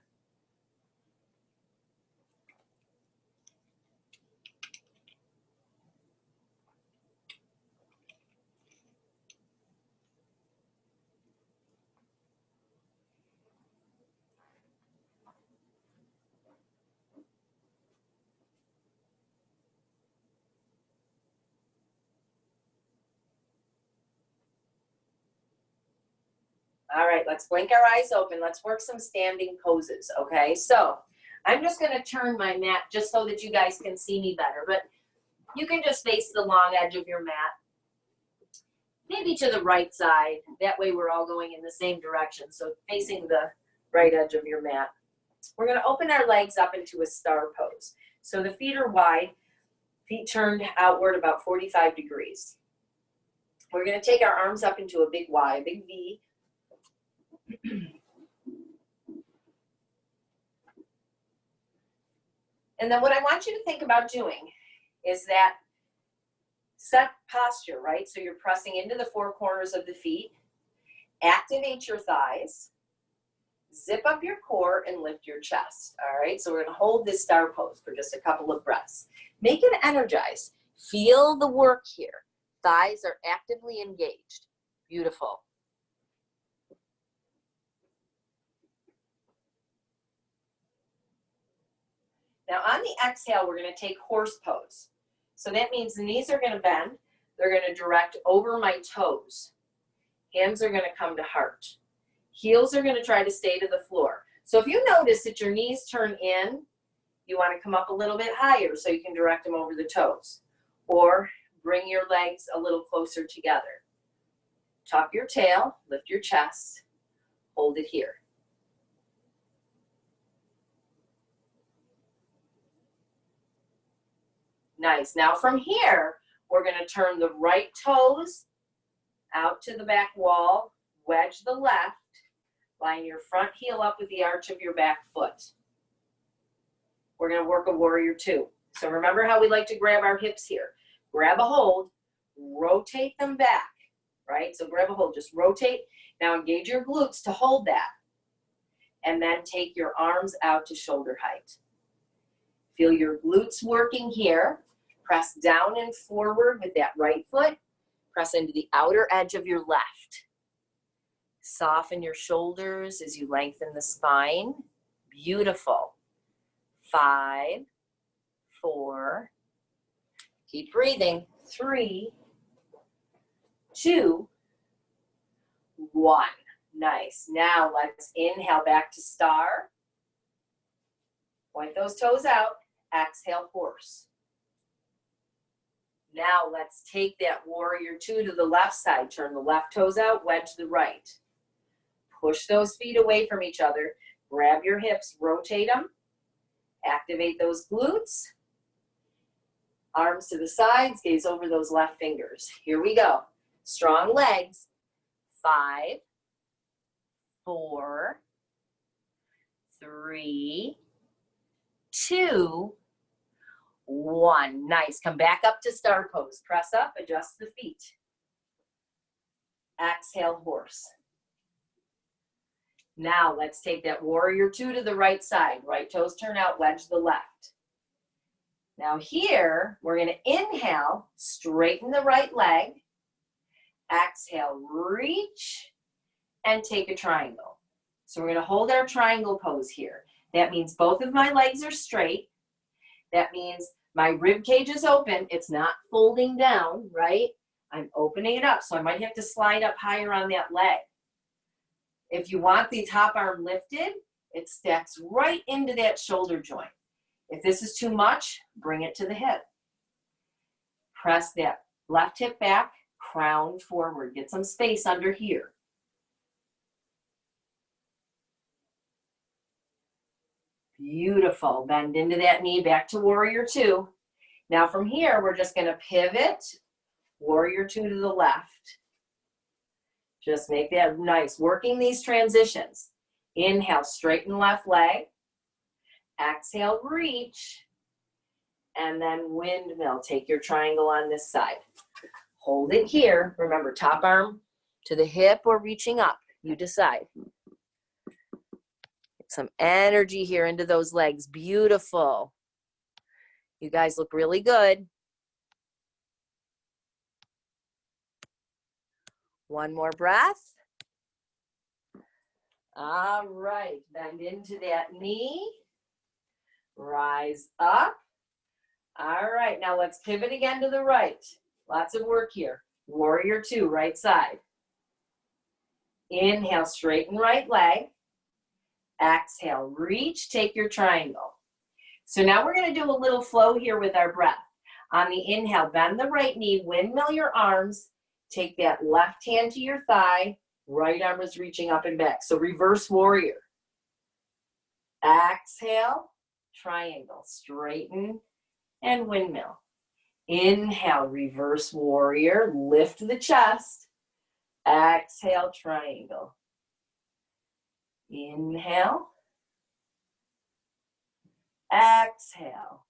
All right, let's blink our eyes open. Let's work some standing poses, okay? So I'm just going to turn my mat just so that you guys can see me better, but you can just face the long edge of your mat, maybe to the right side. That way we're all going in the same direction, so facing the right edge of your mat. We're going to open our legs up into a star pose. So the feet are wide, feet turned outward about 45 degrees. We're going to take our arms up into a big Y, a big V. And then what I want you to think about doing is that set posture, right? So you're pressing into the four corners of the feet. Activate your thighs. Zip up your core and lift your chest, all right? So we're going to hold this star pose for just a couple of breaths. Make it energized. Feel the work here. Thighs are actively engaged. Beautiful. Now on the exhale, we're going to take horse pose. So that means the knees are going to bend. They're going to direct over my toes. Hands are going to come to heart. Heels are going to try to stay to the floor. So if you notice that your knees turn in, you want to come up a little bit higher so you can direct them over the toes. Or bring your legs a little closer together. Tuck your tail, lift your chest, hold it here. Nice. Now from here, we're going to turn the right toes out to the back wall, wedge the left, line your front heel up with the arch of your back foot. We're going to work a warrior two. So remember how we like to grab our hips here. Grab a hold, rotate them back, right? So grab a hold, just rotate. Now engage your glutes to hold that. And then take your arms out to shoulder height. Feel your glutes working here. Press down and forward with that right foot. Press into the outer edge of your left. Soften your shoulders as you lengthen the spine. Beautiful. 5, 4, keep breathing. 3, 2, 1. Nice. Now let's inhale back to star. Point those toes out. Exhale, horse. Now let's take that warrior two to the left side. Turn the left toes out, wedge the right. Push those feet away from each other. Grab your hips, rotate them. Activate those glutes. Arms to the sides, gaze over those left fingers. Here we go. Strong legs. 5, 4, 3, 2, 1. Nice. Come back up to star pose. Press up, adjust the feet. Exhale, horse. Now let's take that warrior two to the right side. Right toes turn out, wedge the left. Now here, we're going to inhale, straighten the right leg. Exhale, reach, and take a triangle. So we're going to hold our triangle pose here. That means both of my legs are straight. That means my rib cage is open. It's not folding down, right? I'm opening it up, so I might have to slide up higher on that leg. If you want the top arm lifted, it stacks right into that shoulder joint. If this is too much, bring it to the hip. Press that left hip back, crown forward. Get some space under here. Beautiful. Bend into that knee, back to warrior two. Now from here, we're just going to pivot, warrior two to the left. Just make that nice. Working these transitions. Inhale, straighten left leg. Exhale, reach. And then windmill. Take your triangle on this side. Hold it here. Remember, top arm to the hip or reaching up. You decide. Get some energy here into those legs. Beautiful. You guys look really good. One more breath. All right, bend into that knee. Rise up. All right, now let's pivot again to the right. Lots of work here. Warrior two, right side. Inhale, straighten right leg. Exhale, reach, take your triangle. So now we're going to do a little flow here with our breath. On the inhale, bend the right knee, windmill your arms. Take that left hand to your thigh. Right arm is reaching up and back. So reverse warrior. Exhale, triangle, straighten, and windmill. Inhale, reverse warrior, lift the chest. Exhale, triangle. Inhale. Exhale.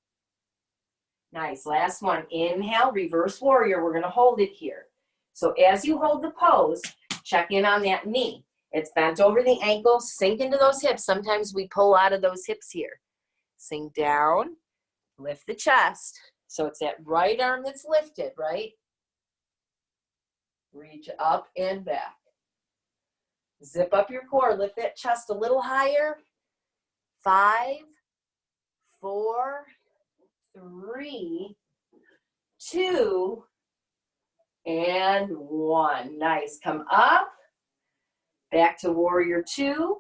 Nice, last one. Inhale, reverse warrior. We're gonna hold it here. So as you hold the pose, check in on that knee. It's bent over the ankle, sink into those hips. Sometimes we pull out of those hips here. Sink down, lift the chest. So it's that right arm that's lifted, right? Reach up and back. Zip up your core, lift that chest a little higher. 5, 4, 3, 2, and 1. Nice. Come up, back to warrior 2.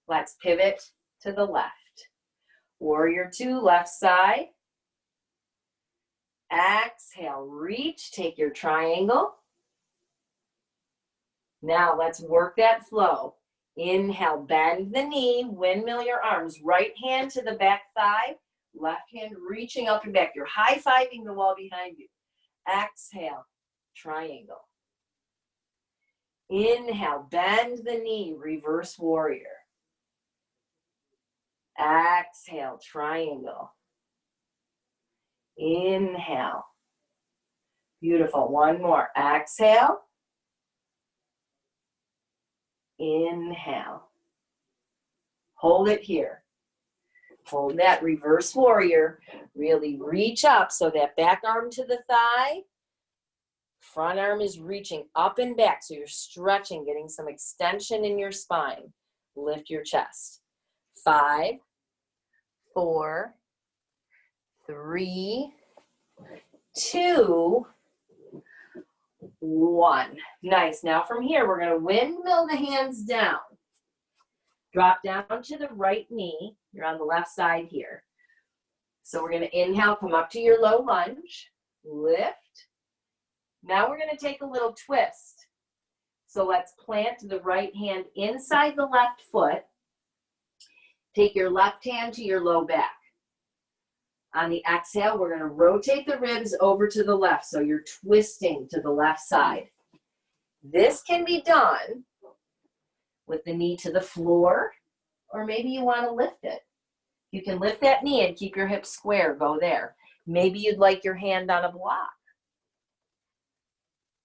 Let's pivot to the left. Warrior 2, left side. Exhale, reach, take your triangle. Now let's work that flow. Inhale, bend the knee, windmill your arms. Right hand to the back thigh, left hand reaching up and back. You're high-fiving the wall behind you. Exhale, triangle. Inhale, bend the knee, reverse warrior. Exhale, triangle. Inhale. Beautiful. One more. Exhale. Inhale. Hold it here. Hold that reverse warrior. Really reach up so that back arm to the thigh. Front arm is reaching up and back. So you're stretching, getting some extension in your spine. Lift your chest. 5, 4, 3, 2, 1. Nice. Now from here, we're going to windmill the hands down. Drop down to the right knee. You're on the left side here. So we're going to inhale, come up to your low lunge. Lift. Now we're going to take a little twist. So let's plant the right hand inside the left foot. Take your left hand to your low back. On the exhale, we're going to rotate the ribs over to the left. So you're twisting to the left side. This can be done with the knee to the floor, or maybe you want to lift it. You can lift that knee and keep your hips square. Go there. Maybe you'd like your hand on a block.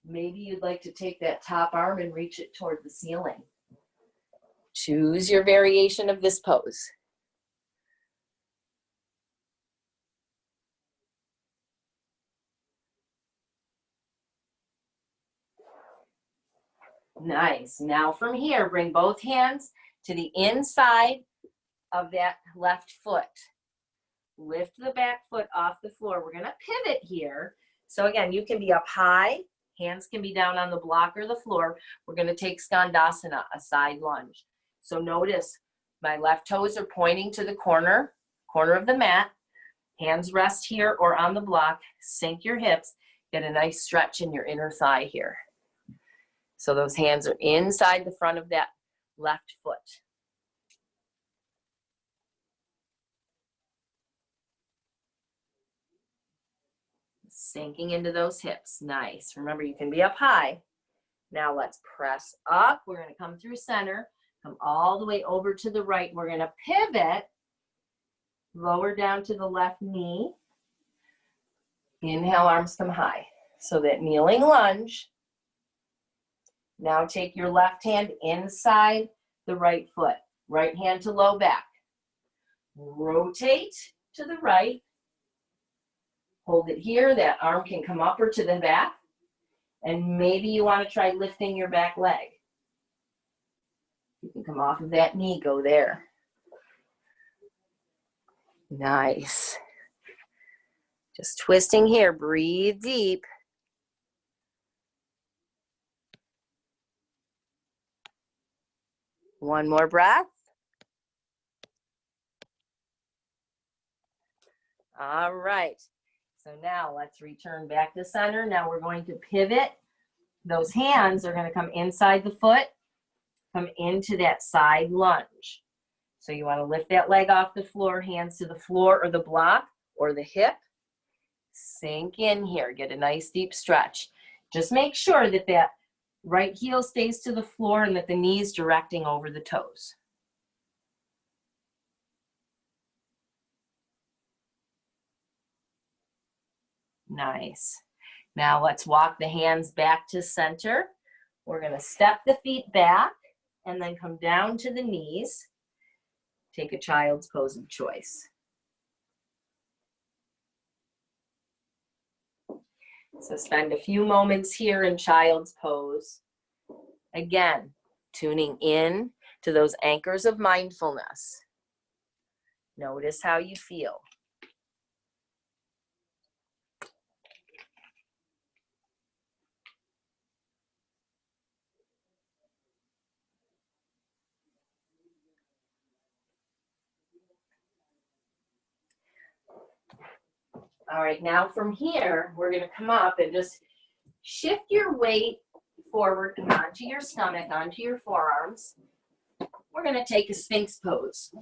Maybe you'd like to take that top arm and reach it toward the ceiling. Choose your variation of this pose. Nice. Now from here, bring both hands to the inside of that left foot. Lift the back foot off the floor. We're going to pivot here. So again, you can be up high. Hands can be down on the block or the floor. We're going to take Skandasana, a side lunge. So notice my left toes are pointing to the corner of the mat. Hands rest here or on the block. Sink your hips. Get a nice stretch in your inner thigh here. So those hands are inside the front of that left foot. Sinking into those hips. Nice. Remember, you can be up high. Now let's press up. We're going to come through center. Come all the way over to the right. We're going to pivot. Lower down to the left knee. Inhale, arms come high. So that kneeling lunge. Now take your left hand inside the right foot. Right hand to low back. Rotate to the right. Hold it here. That arm can come up or to the back. And maybe you want to try lifting your back leg. You can come off of that knee, go there. Nice. Just twisting here. Breathe deep. One more breath. All right. So now let's return back to center. Now we're going to pivot. Those hands are going to come inside the foot, come into that side lunge. So you want to lift that leg off the floor, hands to the floor or the block or the hip. Sink in here, get a nice deep stretch. Just make sure that that right heel stays to the floor and that the knee's directing over the toes. Nice. Now let's walk the hands back to center. We're going to step the feet back and then come down to the knees. Take a child's pose of choice. So spend a few moments here in child's pose. Again, tuning in to those anchors of mindfulness. Notice how you feel. All right, now from here, we're going to come up and just shift your weight forward onto your stomach, onto your forearms. We're going to take a Sphinx pose.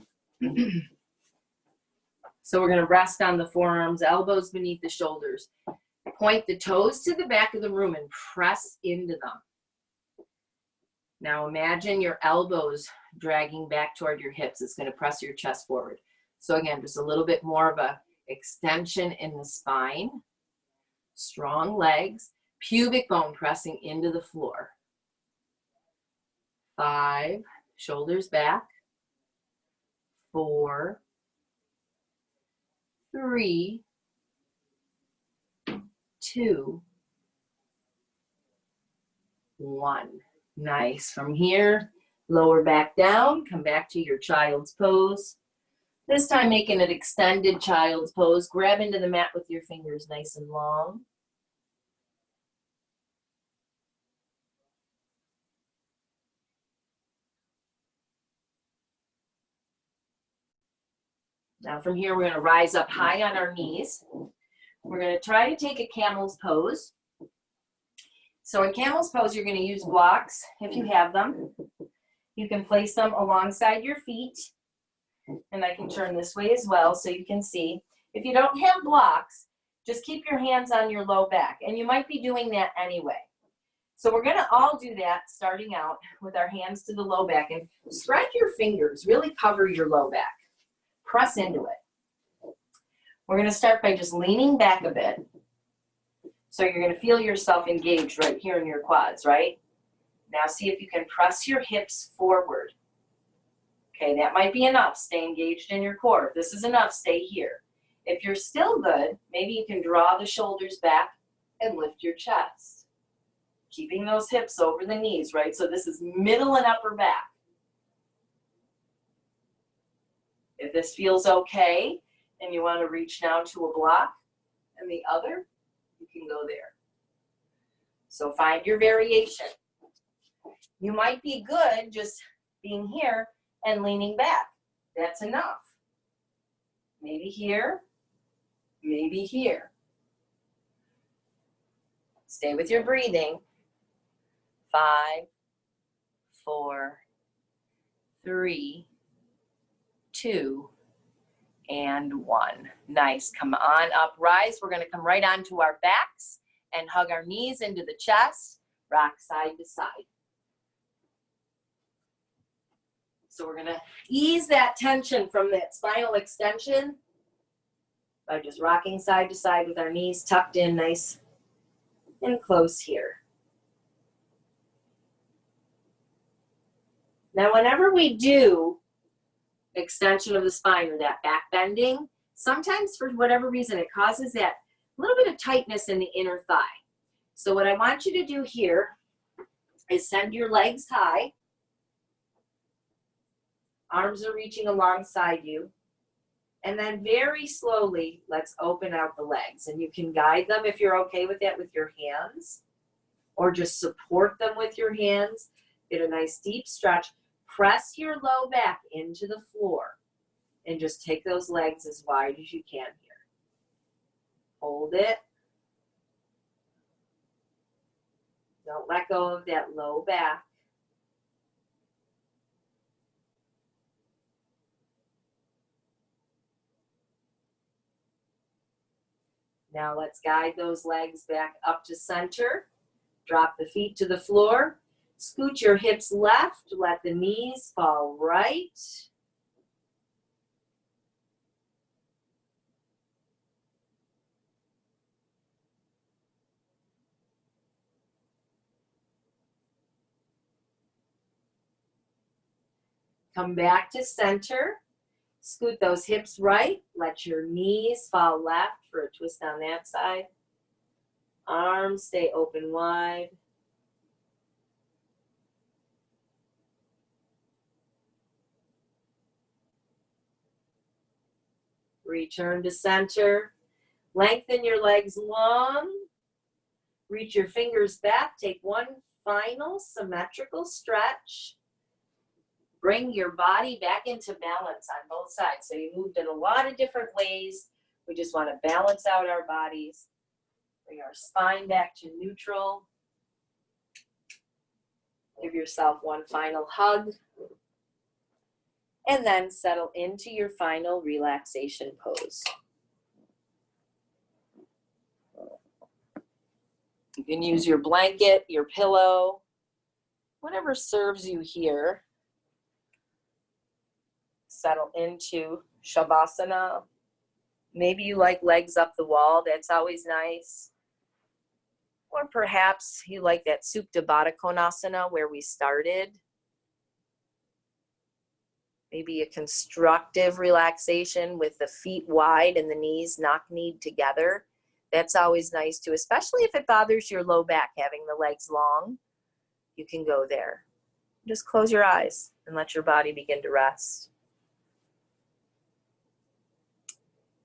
So we're going to rest on the forearms, elbows beneath the shoulders. Point the toes to the back of the room and press into them. Now imagine your elbows dragging back toward your hips. It's going to press your chest forward. So again, just a little bit more of a extension in the spine. Strong legs. Pubic bone pressing into the floor. 5, shoulders back. 4, 3, 2, 1. Nice. From here, lower back down, come back to your child's pose. This time making an extended child's pose. Grab into the mat with your fingers nice and long. Now from here, we're going to rise up high on our knees. We're going to try to take a camel's pose. So in camel's pose, you're going to use blocks if you have them. You can place them alongside your feet. And I can turn this way as well so you can see. If you don't have blocks, just keep your hands on your low back. And you might be doing that anyway. So we're going to all do that starting out with our hands to the low back. And spread your fingers. Really cover your low back. Press into it. We're going to start by just leaning back a bit. So you're going to feel yourself engaged right here in your quads, right? Now see if you can press your hips forward. Okay, that might be enough. Stay engaged in your core. If this is enough, stay here. If you're still good, maybe you can draw the shoulders back and lift your chest. Keeping those hips over the knees, right? So this is middle and upper back. If this feels okay and you want to reach down to a block and the other, you can go there. So find your variation. You might be good just being here and leaning back. That's enough. Maybe here, maybe here. Stay with your breathing. 5, 4, 3, 2, and 1. Nice. Come on up, rise. We're going to come right onto our backs and hug our knees into the chest. Rock side to side. So we're going to ease that tension from that spinal extension by just rocking side to side with our knees tucked in nice and close here. Now, whenever we do extension of the spine or that back bending, sometimes for whatever reason it causes that little bit of tightness in the inner thigh. So what I want you to do here is send your legs high. Arms are reaching alongside you. And then very slowly, let's open out the legs. And you can guide them if you're okay with that with your hands. Or just support them with your hands. Get a nice deep stretch. Press your low back into the floor. And just take those legs as wide as you can here. Hold it. Don't let go of that low back. Now let's guide those legs back up to center. Drop the feet to the floor. Scoot your hips left. Let the knees fall right. Come back to center. Scoot those hips right. Let your knees fall left for a twist on that side. Arms stay open wide. Return to center. Lengthen your legs long. Reach your fingers back. Take one final symmetrical stretch. Bring your body back into balance on both sides. So you moved in a lot of different ways. We just want to balance out our bodies. Bring our spine back to neutral. Give yourself one final hug. And then settle into your final relaxation pose. You can use your blanket, your pillow, whatever serves you here. Settle into Shavasana. Maybe you like legs up the wall. That's always nice. Or perhaps you like that Supta Baddha Konasana where we started. Maybe a constructive relaxation with the feet wide and the knees knock-kneed together. That's always nice too, especially if it bothers your low back, having the legs long. You can go there. Just close your eyes and let your body begin to rest.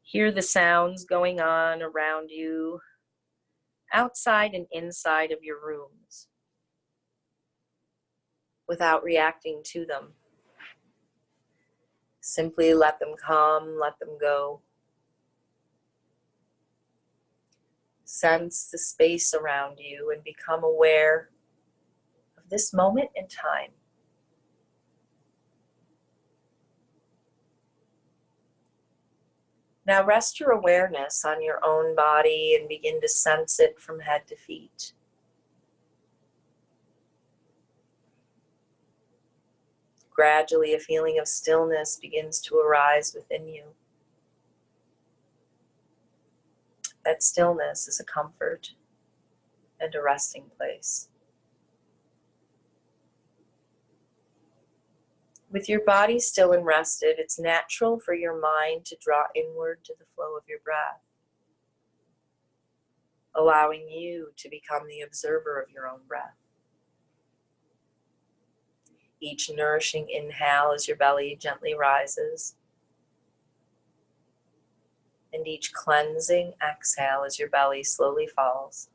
Hear the sounds going on around you, outside and inside of your rooms, without reacting to them. Simply let them come, let them go. Sense the space around you and become aware of this moment in time. Now rest your awareness on your own body and begin to sense it from head to feet. Gradually, a feeling of stillness begins to arise within you. That stillness is a comfort and a resting place. With your body still and rested, it's natural for your mind to draw inward to the flow of your breath, allowing you to become the observer of your own breath. Each nourishing inhale as your belly gently rises, and each cleansing exhale as your belly slowly falls.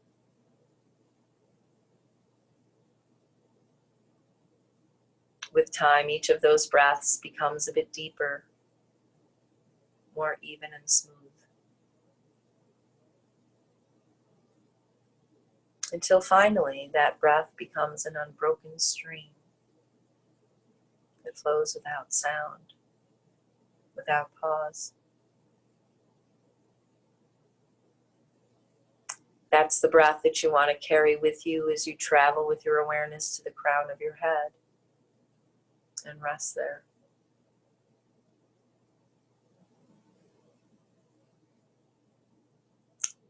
With time, each of those breaths becomes a bit deeper, more even and smooth, until finally that breath becomes an unbroken stream that flows without sound, without pause. That's the breath that you want to carry with you as you travel with your awareness to the crown of your head and rest there.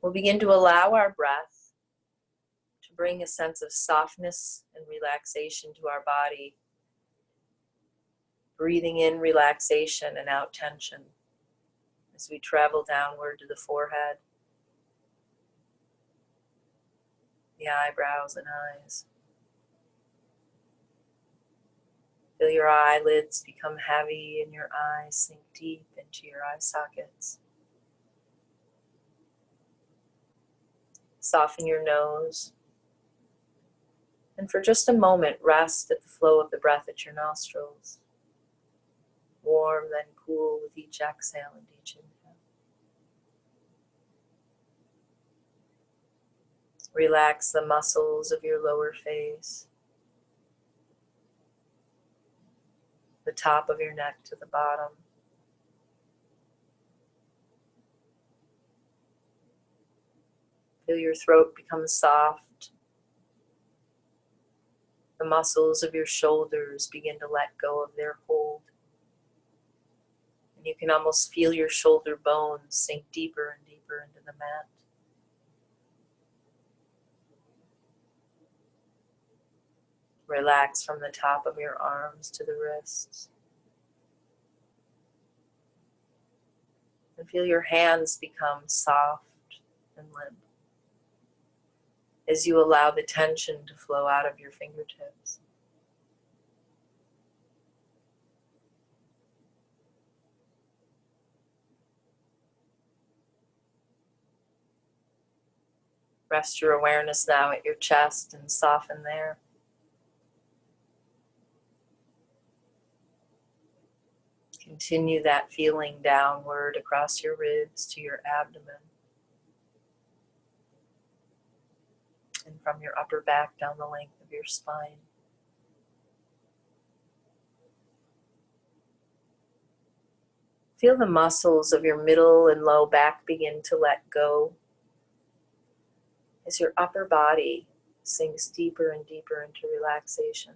We'll begin to allow our breath to bring a sense of softness and relaxation to our body. Breathing in relaxation and out tension as we travel downward to the forehead, the eyebrows and eyes. Feel your eyelids become heavy and your eyes sink deep into your eye sockets. Soften your nose. And for just a moment, rest at the flow of the breath at your nostrils. Warm, then cool with each exhale and each inhale. Relax the muscles of your lower face, the top of your neck to the bottom. Feel your throat become soft. The muscles of your shoulders begin to let go of their hold. And you can almost feel your shoulder bones sink deeper and deeper into the mat. Relax from the top of your arms to the wrists. And feel your hands become soft and limp as you allow the tension to flow out of your fingertips. Rest your awareness now at your chest and soften there. Continue that feeling downward across your ribs to your abdomen. And from your upper back down the length of your spine. Feel the muscles of your middle and low back begin to let go as your upper body sinks deeper and deeper into relaxation.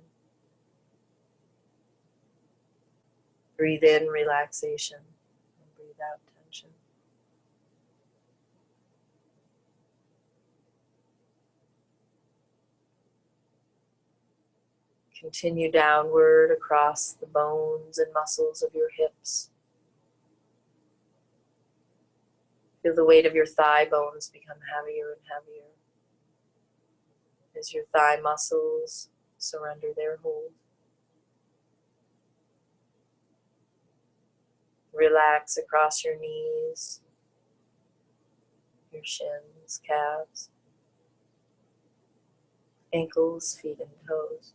Breathe in relaxation and breathe out tension. Continue downward across the bones and muscles of your hips. Feel the weight of your thigh bones become heavier and heavier as your thigh muscles surrender their hold. Relax across your knees, your shins, calves, ankles, feet, and toes.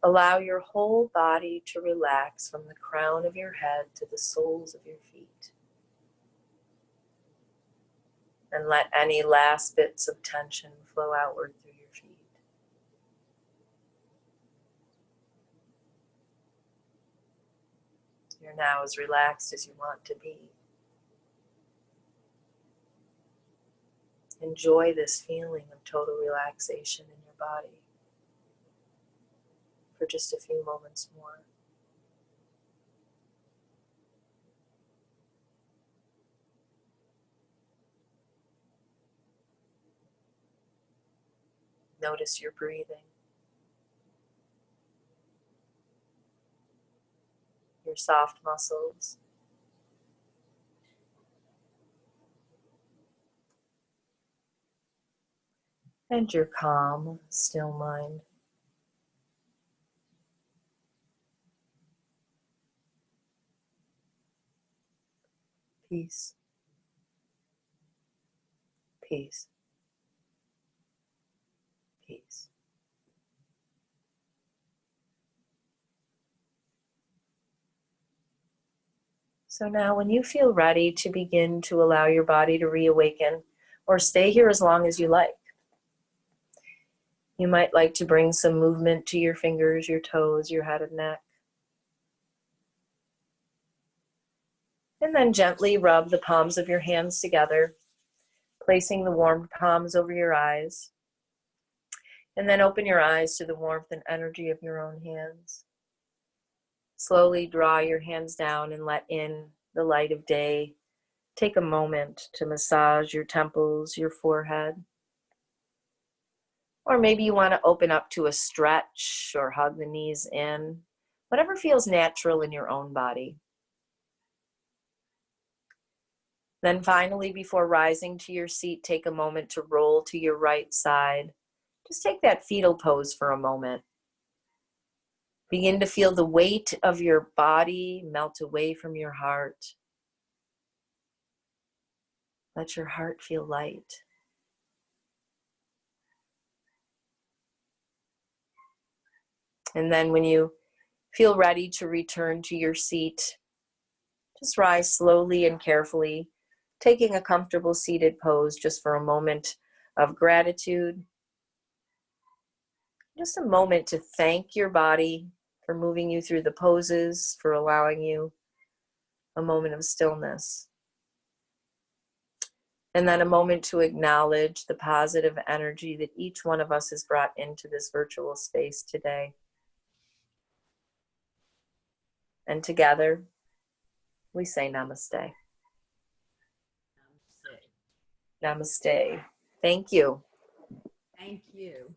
Allow your whole body to relax from the crown of your head to the soles of your feet. And let any last bits of tension flow outward through your feet. You're now as relaxed as you want to be. Enjoy this feeling of total relaxation in your body for just a few moments more. Notice your breathing, your soft muscles, and your calm, still mind. Peace, peace, peace. So now when you feel ready to begin to allow your body to reawaken, or stay here as long as you like, you might like to bring some movement to your fingers, your toes, your head and neck. And then gently rub the palms of your hands together, placing the warm palms over your eyes. And then open your eyes to the warmth and energy of your own hands. Slowly draw your hands down and let in the light of day. Take a moment to massage your temples, your forehead. Or maybe you want to open up to a stretch or hug the knees in. Whatever feels natural in your own body. Then finally, before rising to your seat, take a moment to roll to your right side. Just take that fetal pose for a moment. Begin to feel the weight of your body melt away from your heart. Let your heart feel light. And then when you feel ready to return to your seat, just rise slowly and carefully, taking a comfortable seated pose just for a moment of gratitude. Just a moment to thank your body for moving you through the poses, for allowing you a moment of stillness. And then a moment to acknowledge the positive energy that each one of us has brought into this virtual space today. And together, we say namaste. Namaste. Namaste. Thank you. Thank you.